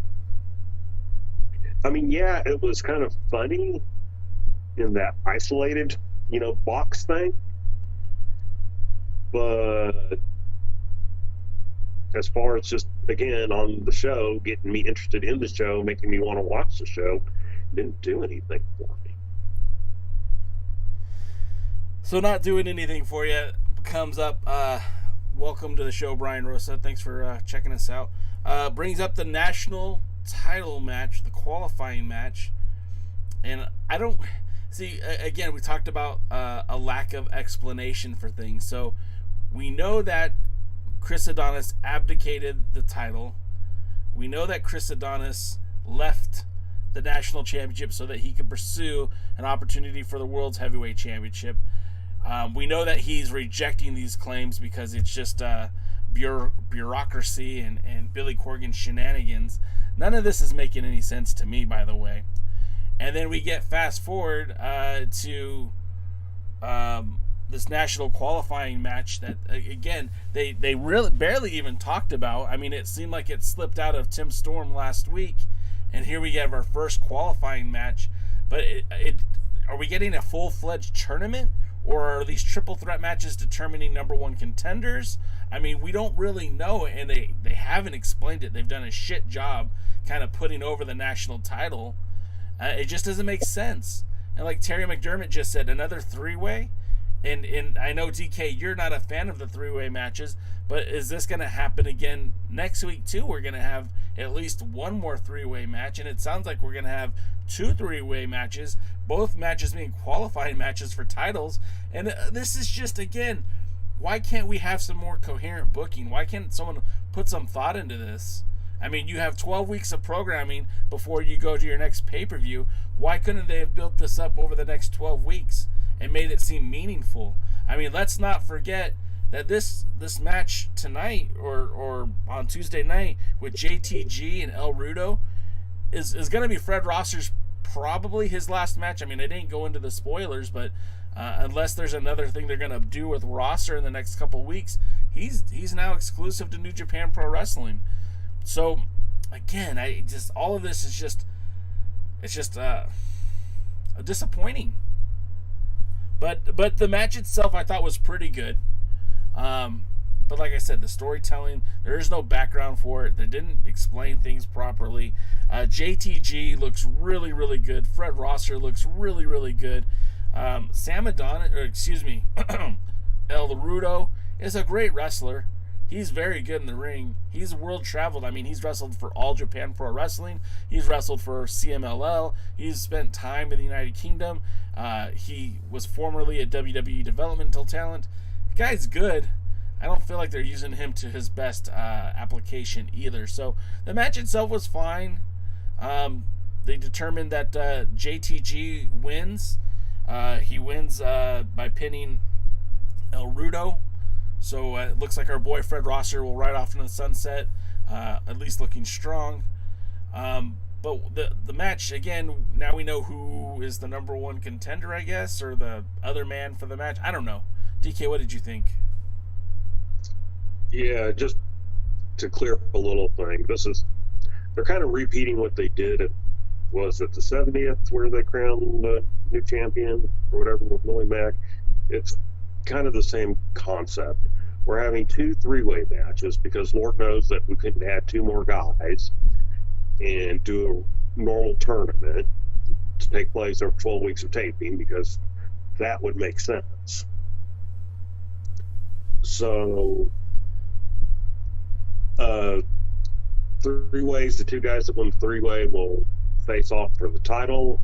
I mean, yeah, it was kind of funny in that isolated, you know, box thing, but as far as just, again, on the show, getting me interested in the show, making me want to watch the show, didn't do anything for me. So not doing anything for you comes up, welcome to the show, Brian Rosa. Thanks for checking us out. Brings up the national title match, the qualifying match. And I don't see, again, we talked about a lack of explanation for things. So we know that Chris Adonis abdicated the title. We know that Chris Adonis left the national championship so that he could pursue an opportunity for the World's Heavyweight Championship. We know that he's rejecting these claims because it's just bureaucracy and Billy Corgan shenanigans. None of this is making any sense to me, by the way. And then we get fast forward to this national qualifying match that, again, they really barely even talked about. I mean, it seemed like it slipped out of Tim Storm last week, and here we have our first qualifying match. But are we getting a full-fledged tournament? Or are these triple threat matches determining number one contenders? I mean, we don't really know, and they haven't explained it. They've done a shit job kind of putting over the national title. It just doesn't make sense. And like Terry McDermott just said, another three-way? And I know, DK, you're not a fan of the three-way matches, but is this going to happen again next week too? We're going to have at least one more three-way match, and it sounds like we're going to have two three-way matches, both matches being qualifying matches for titles. And this is just, again, why can't we have some more coherent booking? Why can't someone put some thought into this? I mean, you have 12 weeks of programming before you go to your next pay-per-view. Why couldn't they have built this up over the next 12 weeks and made it seem meaningful? I mean, let's not forget that this match tonight or on Tuesday night with JTG and El Rudo is going to be Fred Rosser's probably his last match. I mean, I didn't go into the spoilers, but unless there's another thing they're going to do with Rosser in the next couple weeks, he's now exclusive to New Japan Pro Wrestling. So again, all of this is just disappointing. But the match itself I thought was pretty good. But like I said, the storytelling, there is no background for it. They didn't explain things properly. JTG looks really, really good. Fred Rosser looks really, really good. El Rudo is a great wrestler. He's very good in the ring. He's world traveled. I mean, he's wrestled for All Japan Pro Wrestling. He's wrestled for CMLL. He's spent time in the United Kingdom. He was formerly a WWE developmental talent. The guy's good. I don't feel like they're using him to his best application either. So the match itself was fine. They determined that JTG wins. He wins by pinning El Rudo. So it looks like our boy Fred Rosser will ride off into the sunset, at least looking strong. But the match, again, now we know who is the number one contender, I guess, or the other man for the match. I don't know. DK, what did you think? Yeah, just to clear up a little thing, they're kind of repeating what they did at the 70th, where they crowned the new champion or whatever with Willie Mack. It's kind of the same concept. We're having 2 3-way matches because Lord knows that we couldn't add 2 more guys and do a normal tournament to take place over 12 weeks of taping, because that would make sense. So 3 ways, the 2 guys that win the 3-way will face off for the title.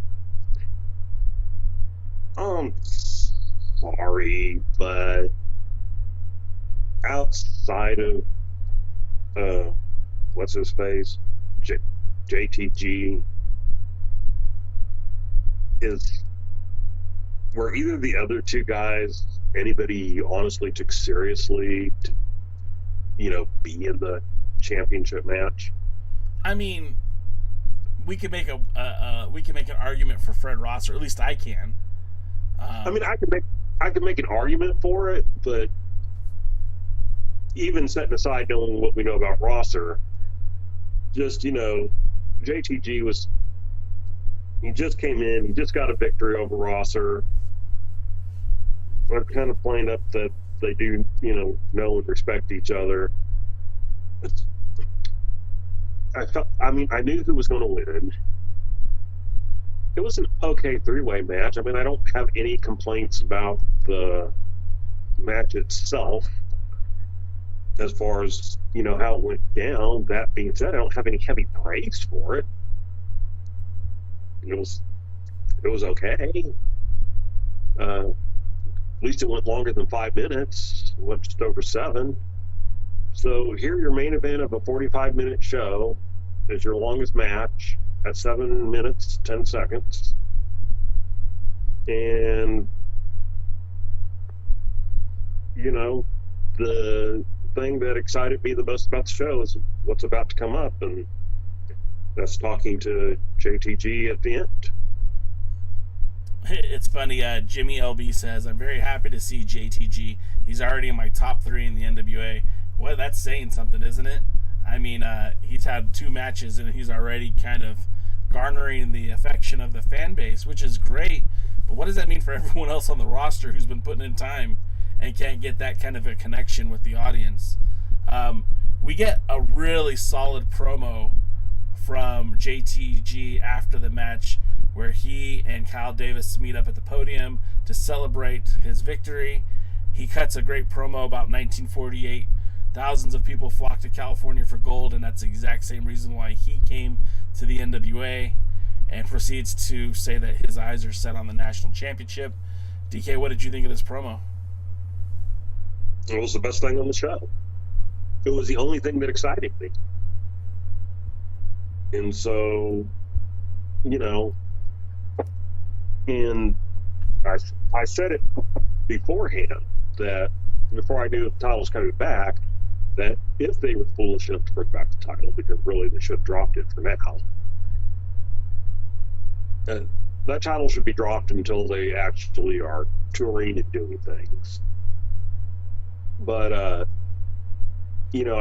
Sorry, but outside of what's his face, JTG, were either the other 2 guys anybody honestly took seriously to, be in the championship match? I mean, we could make an argument for Fred Rosser. At least I can. I mean, I could make an argument for it, but even setting aside knowing what we know about Rosser, just, JTG he just came in, he just got a victory over Rosser. I'm kind of playing up that they do, know and respect each other. I knew who was going to win. It was an okay 3-way match. I mean, I don't have any complaints about the match itself as far as, how it went down. That being said, I don't have any heavy praise for it. It was okay. At least it went longer than 5 minutes. It went just over 7. So here, your main event of a 45-minute show is your longest match at 7 minutes, 10 seconds. And, the thing that excited me the most about the show is what's about to come up, and that's talking to JTG at the end. It's funny, Jimmy LB says, I'm very happy to see JTG. He's already in my top 3 in the NWA. Well, that's saying something, isn't it? I mean, he's had 2 matches and he's already kind of garnering the affection of the fan base, which is great. But what does that mean for everyone else on the roster who's been putting in time and can't get that kind of a connection with the audience? We get a really solid promo from JTG after the match, where he and Kyle Davis meet up at the podium to celebrate his victory. He cuts a great promo about 1948. Thousands of people flocked to California for gold, and that's the exact same reason why he came to the NWA, and proceeds to say that his eyes are set on the national championship. DK, what did you think of this promo? It was the best thing on the show. It was the only thing that excited me. And so, and I said it beforehand, that before I knew the title was coming back, that if they were foolish enough to bring back the title, because really they should have dropped it for now, that title should be dropped until they actually are touring and doing things. But, I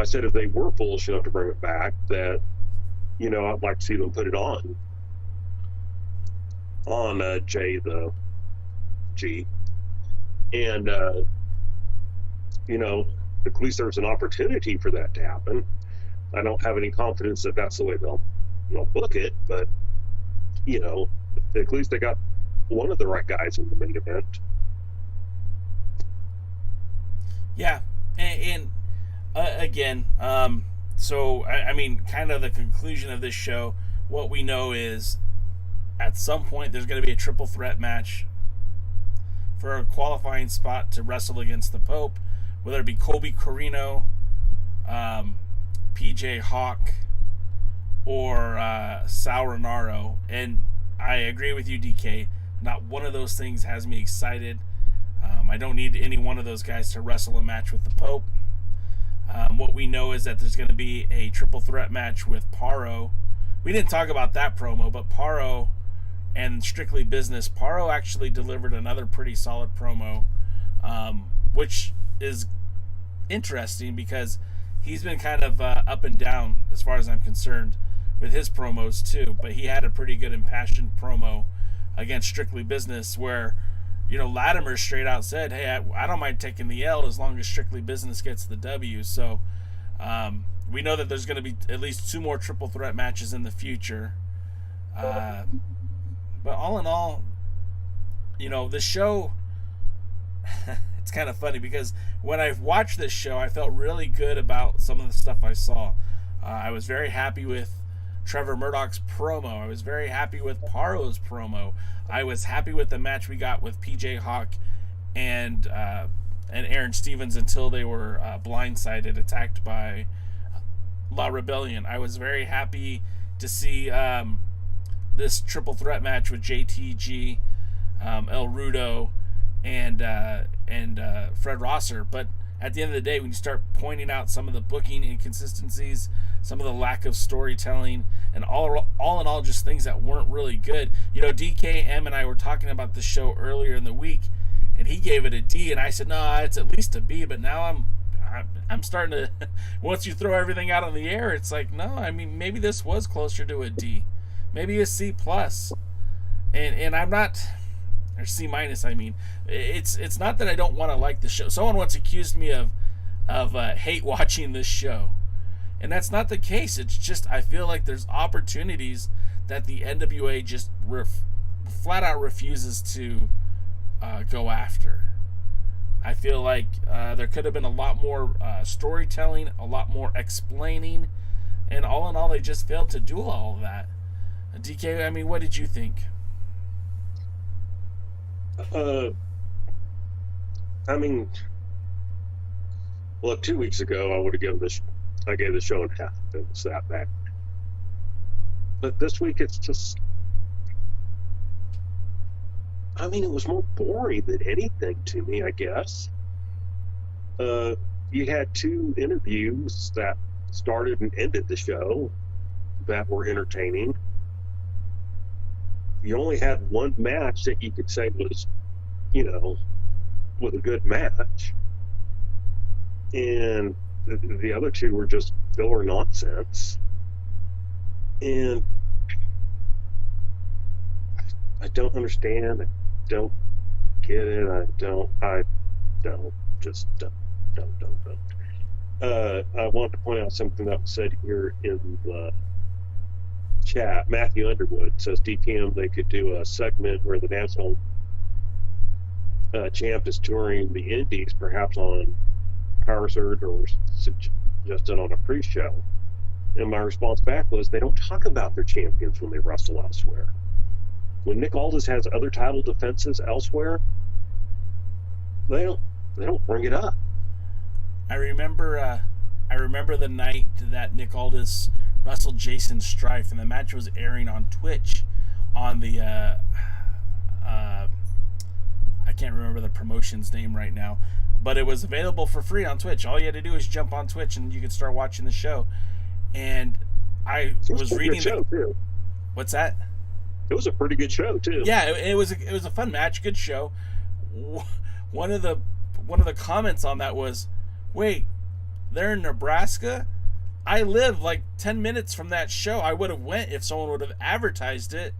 said if they were foolish enough to bring it back, that, I'd like to see them put it on Jay the G. And, at least there's an opportunity for that to happen. I don't have any confidence that that's the way they'll book it, but, at least they got one of the right guys in the main event. Yeah, and So, I mean, kind of the conclusion of this show, what we know is at some point there's going to be a triple threat match for a qualifying spot to wrestle against the Pope, whether it be Colby Corino, PJ Hawk, or Sal Renaro. And I agree with you, DK. Not one of those things has me excited. I don't need any one of those guys to wrestle a match with the Pope. What we know is that there's going to be a triple threat match with Paro. We didn't talk about that promo, but Paro and Strictly Business. Paro actually delivered another pretty solid promo, which is interesting because he's been kind of up and down as far as I'm concerned with his promos too. But he had a pretty good impassioned promo against Strictly Business where, you know, Latimer straight out said, hey, I don't mind taking the L as long as Strictly Business gets the W. So we know that there's going to be at least 2 more triple threat matches in the future. But all in all, you know, the show, it's kind of funny because when I watched this show, I felt really good about some of the stuff I saw. I was very happy with Trevor Murdoch's promo. I was very happy with Paro's promo. I was happy with the match we got with PJ Hawk and Aron Stevens until they were blindsided, attacked by La Rebellion. I was very happy to see this triple threat match with JTG, El Rudo, and Fred Rosser. But at the end of the day, when you start pointing out some of the booking inconsistencies, some of the lack of storytelling, and all in all, just things that weren't really good. You know, DKM and I were talking about the show earlier in the week, and he gave it a D, and I said, no, it's at least a B. But now I'm starting to, once you throw everything out on the air, it's like, no, I mean, maybe this was closer to a D, maybe a C plus, and I'm not, or C minus. I mean, it's not that I don't want to like the show. Someone once accused me of hate watching this show. And that's not the case. It's just I feel like there's opportunities that the NWA just flat out refuses to go after. I feel like there could have been a lot more storytelling, a lot more explaining, and all in all, they just failed to do all of that. DK, I mean, what did you think? I mean, well, 2 weeks ago, I would have given this. I gave the show in half. It was that bad. But this week, it's just. I mean, it was more boring than anything to me, I guess. You had 2 interviews that started and ended the show that were entertaining. You only had 1 match that you could say was, you know, was a good match. And the other 2 were just filler nonsense. And I don't understand. I don't get it. I don't. Just don't. I want to point out something that was said here in the chat. Matthew Underwood says DKM they could do a segment where the national champ is touring the Indies, perhaps on Power Surge or suggested on a pre-show. And my response back was they don't talk about their champions when they wrestle elsewhere. When Nick Aldis has other title defenses elsewhere, they don't bring it up. I remember the night that Nick Aldis wrestled Jason Strife, and the match was airing on Twitch on the I can't remember the promotion's name right now, but it was available for free on Twitch. All you had to do is jump on Twitch and you could start watching the show. And I was reading the show too. What's that? It was a pretty good show too. Yeah, it was a fun match, good show. One of the comments on that was, "Wait, they're in Nebraska? I live like 10 minutes from that show. I would have went if someone would have advertised it."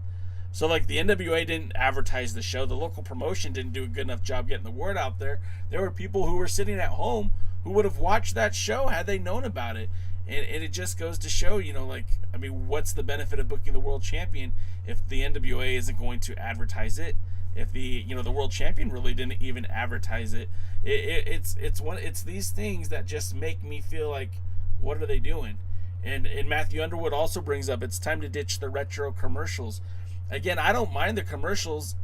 So like the NWA didn't advertise the show, the local promotion didn't do a good enough job getting the word out there. There were people who were sitting at home who would have watched that show had they known about it. And it just goes to show, you know, like, I mean, what's the benefit of booking the world champion if the NWA isn't going to advertise it? if the world champion really didn't even advertise it. It's these things that just make me feel like, what are they doing? And Matthew Underwood also brings up, it's time to ditch the retro commercials. Again, I don't mind the commercials,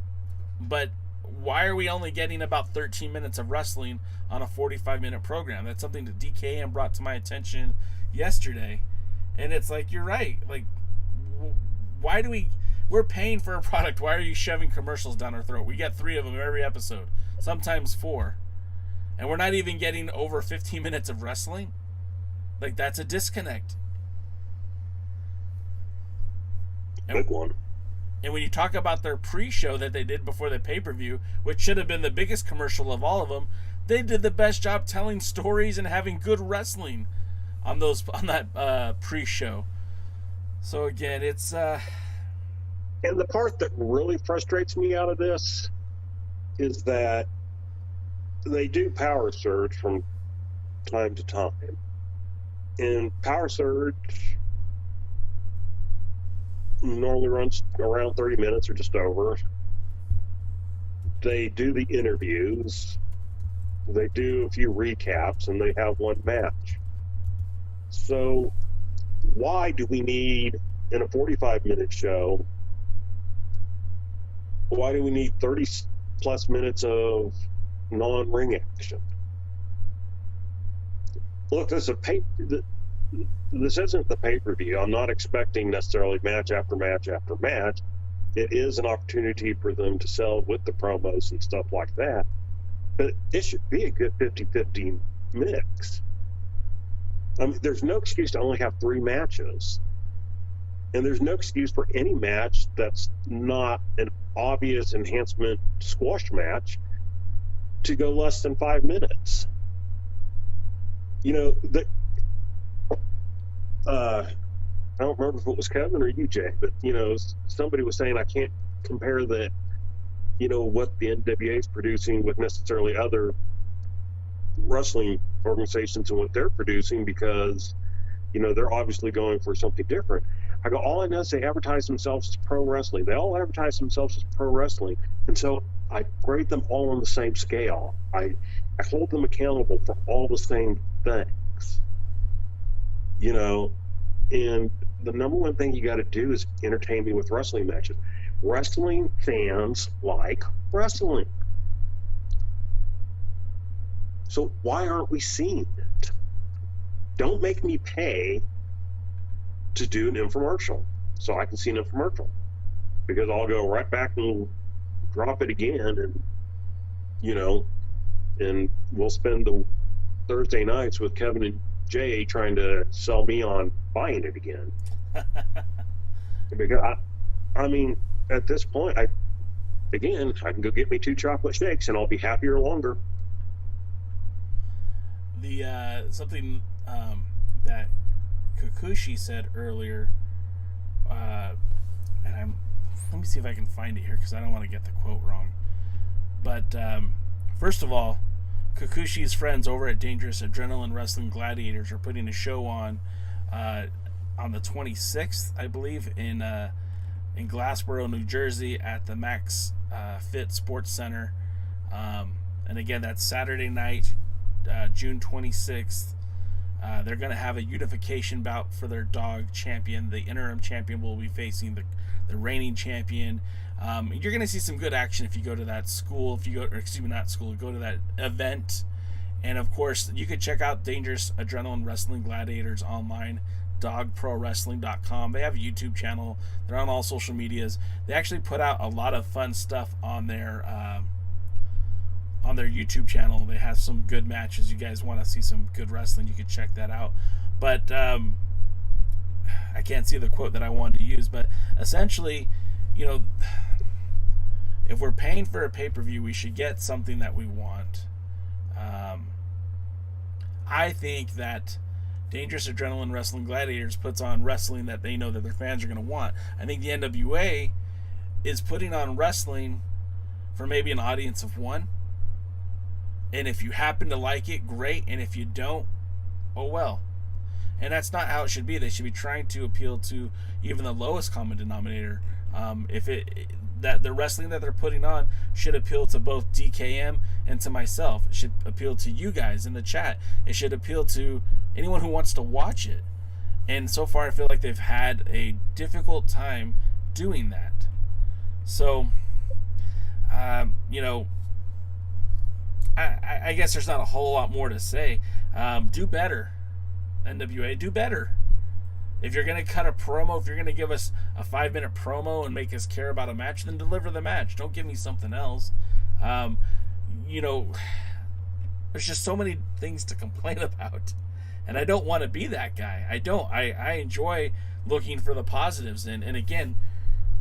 but why are we only getting about 13 minutes of wrestling on a 45-minute program? That's something that DKM brought to my attention yesterday. And it's like, you're right. Like, why do we're paying for a product. Why are you shoving commercials down our throat? We get 3 of them every episode, sometimes 4. And we're not even getting over 15 minutes of wrestling. Like, that's a disconnect. Big one. And when you talk about their pre-show that they did before the pay-per-view, which should have been the biggest commercial of all of them, they did the best job telling stories and having good wrestling on that pre-show. So again, it's and the part that really frustrates me out of this is that they do Power Surge from time to time, and Power Surge normally runs around 30 minutes or just over. They do the interviews, they do a few recaps, and they have one match. So why do we need, in a 45-minute show, why do we need 30 plus minutes of non-ring action? Look, this isn't the pay-per-view. I'm not expecting necessarily match after match after match. It is an opportunity for them to sell with the promos and stuff like that. But it should be a good 50-50 mix. I mean, there's no excuse to only have 3 matches. And there's no excuse for any match that's not an obvious enhancement squash match to go less than 5 minutes. I don't remember if it was Kevin or you, Jay, but, somebody was saying I can't compare what the NWA is producing with necessarily other wrestling organizations and what they're producing because, they're obviously going for something different. I go, all I know is they advertise themselves as pro wrestling. They all advertise themselves as pro wrestling. And so I grade them all on the same scale. I hold them accountable for all the same things. And the number one thing you got to do is entertain me with wrestling matches. Wrestling fans like wrestling. So why aren't we seeing it? Don't make me pay to do an infomercial so I can see an infomercial, because I'll go right back and drop it again, and and we'll spend the Thursday nights with Kevin and Jay trying to sell me on buying it again. Because I mean, at this point, I can go get me 2 chocolate shakes and I'll be happier longer. The something that Kikuchi said earlier, and let me see if I can find it here because I don't want to get the quote wrong. But first of all, Kikuchi's friends over at Dangerous Adrenaline Wrestling Gladiators are putting a show on the 26th, I believe, in Glassboro, New Jersey, at the Max Fit Sports Center. And again, that's Saturday night, June 26th. They're going to have a unification bout for their dog champion. The interim champion will be facing the reigning champion. You're going to see some good action if you go to that school. Go to that event. And of course, you can check out Dangerous Adrenaline Wrestling Gladiators online, dogprowrestling.com. They have a YouTube channel. They're on all social medias. They actually put out a lot of fun stuff on their YouTube channel. They have some good matches. You guys want to see some good wrestling, you can check that out. But I can't see the quote that I wanted to use, but essentially, if we're paying for a pay-per-view, we should get something that we want. I think that Dangerous Adrenaline Wrestling Gladiators puts on wrestling that they know that their fans are going to want. I think the NWA is putting on wrestling for maybe an audience of 1. And if you happen to like it, great. And if you don't, oh well. And that's not how it should be. They should be trying to appeal to even the lowest common denominator. that the wrestling that they're putting on should appeal to both DKM and to myself. It should appeal to you guys in the chat. It should appeal to anyone who wants to watch it. And so far, I feel like they've had a difficult time doing that. So, you know, I guess there's not a whole lot more to say. Do better, NWA. Do better. If you're going to cut a promo, if you're going to give us a 5-minute promo and make us care about a match, then deliver the match. Don't give me something else. You know, there's just so many things to complain about. And I don't want to be that guy. I don't. I enjoy looking for the positives. And again,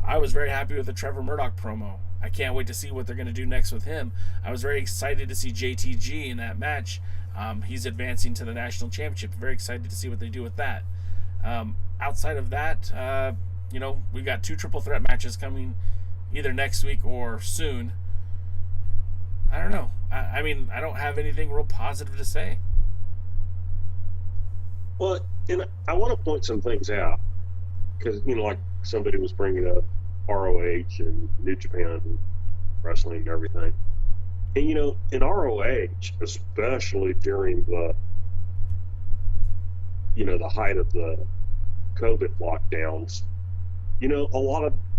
I was very happy with the Trevor Murdoch promo. I can't wait to see what they're going to do next with him. I was very excited to see JTG in that match. He's advancing to the national championship. Very excited to see what they do with that. Outside of that, you know, we've got 2 triple threat matches coming either next week or soon. I don't know. I mean, I don't have anything real positive to say. Well, and I want to point some things out because, you know, like somebody was bringing up ROH and New Japan wrestling and everything. And, you know, in ROH, especially during the, you know, the height of the COVID lockdowns, you know,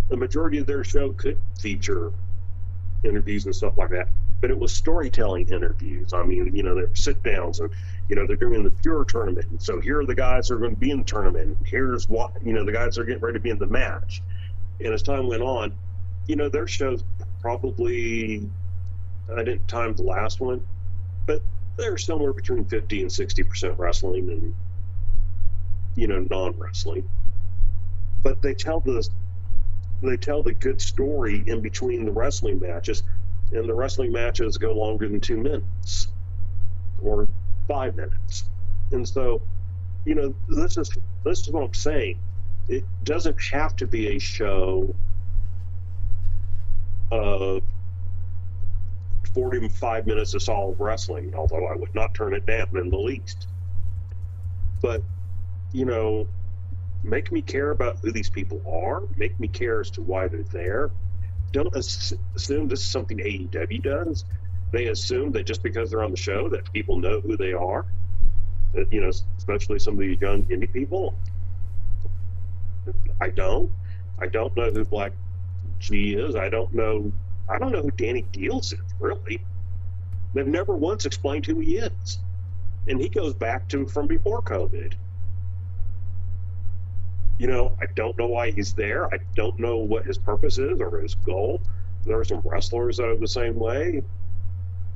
the majority of their show could feature interviews and stuff like that, but it was storytelling interviews. I mean, you know, they're sit downs and, you know, they're doing the Pure tournament. And so here are the guys who are going to be in the tournament. And here's what, you know, the guys are getting ready to be in the match. And as time went on, you know, their shows probably, I didn't time the last one, but they're somewhere between 50 and 60% wrestling and, you know, non-wrestling. But they tell the good story in between the wrestling matches, and the wrestling matches go longer than 2 minutes or 5 minutes. And so, you know, this is what I'm saying. It doesn't have to be a show of 45 minutes of solid wrestling, although I would not turn it down in the least. But, you know, make me care about who these people are. Make me care as to why they're there. Don't assume this is something AEW does. They assume that just because they're on the show that people know who they are. That, you know, especially some of these young indie people. I don't know who Black G is. I don't know who Danny Deals is, really. They've never once explained who he is. And he goes back to from before COVID. You know, I don't know why he's there. I don't know what his purpose is or his goal. There are some wrestlers that are the same way.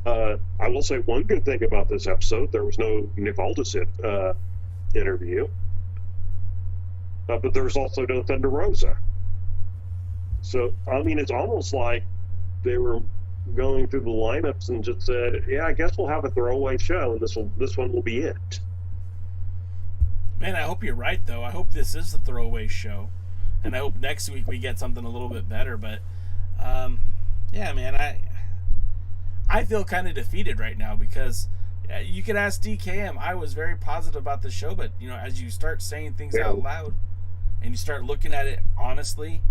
I will say one good thing about this episode. There was no Nick Aldis interview. But there's also no Thunder Rosa. So, I mean, it's almost like they were going through the lineups and just said, yeah, I guess we'll have a throwaway show, and this one will be it. Man, I hope you're right, though. I hope this is the throwaway show. And I hope next week we get something a little bit better. But, yeah, man, I feel kind of defeated right now because you could ask DKM. I was very positive about the show, but, you know, as you start saying things out loud and you start looking at it honestly,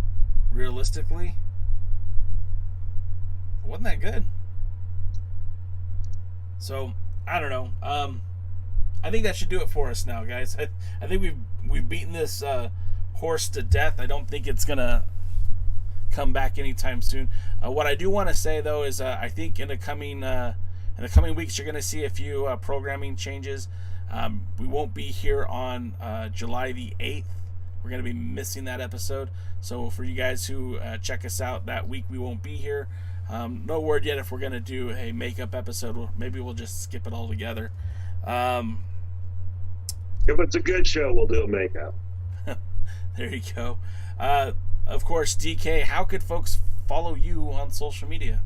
realistically, it wasn't that good. So, I don't know. I think that should do it for us now, guys. I think we've beaten this horse to death. I don't think it's gonna come back anytime soon. What I do want to say though is I think in the coming weeks you're gonna see a few programming changes. We won't be here on July the 8th. We're gonna be missing that episode. So for you guys who check us out that week, we won't be here. No word yet if we're gonna do a makeup episode. Maybe we'll just skip it all together. If it's a good show, we'll do a makeup. There you go. Of course, DK, how could folks follow you on social media?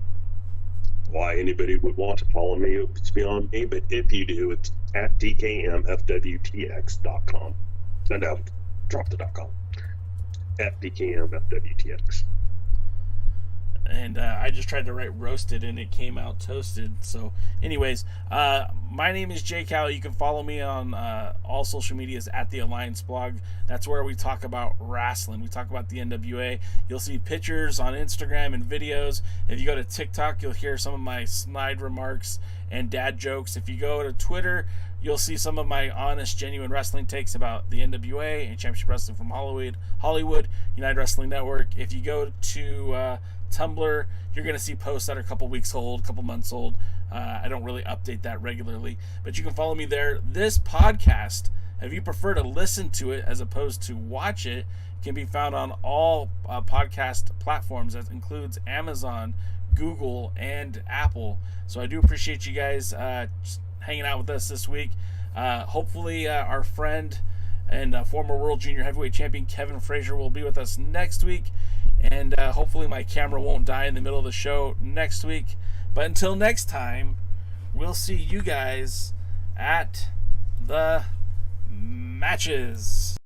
Why anybody would want to follow me, it's beyond me, but if you do, it's at DKMFWTX.com. Send out, drop the .com. At DKMFWTX. and I just tried to write roasted and it came out toasted. So anyways, my name is Jay Cal. You can follow me on all social medias at the Alliance blog. That's where we talk about wrestling. We talk about the NWA. You'll see pictures on Instagram and videos. If you go to TikTok, you'll hear some of my snide remarks and dad jokes. If you go to Twitter, you'll see some of my honest, genuine wrestling takes about the NWA and Championship Wrestling from Hollywood, United Wrestling Network. If you go to Tumblr, you're going to see posts that are a couple weeks old, a couple months old. I don't really update that regularly, but you can follow me there. This podcast, if you prefer to listen to it as opposed to watch it, can be found on all podcast platforms. That includes Amazon, Google, and Apple. So I do appreciate you guys just hanging out with us this week. Hopefully our friend and former World Junior Heavyweight Champion Kevin Frazier will be with us next week. And hopefully my camera won't die in the middle of the show next week. But until next time, we'll see you guys at the matches.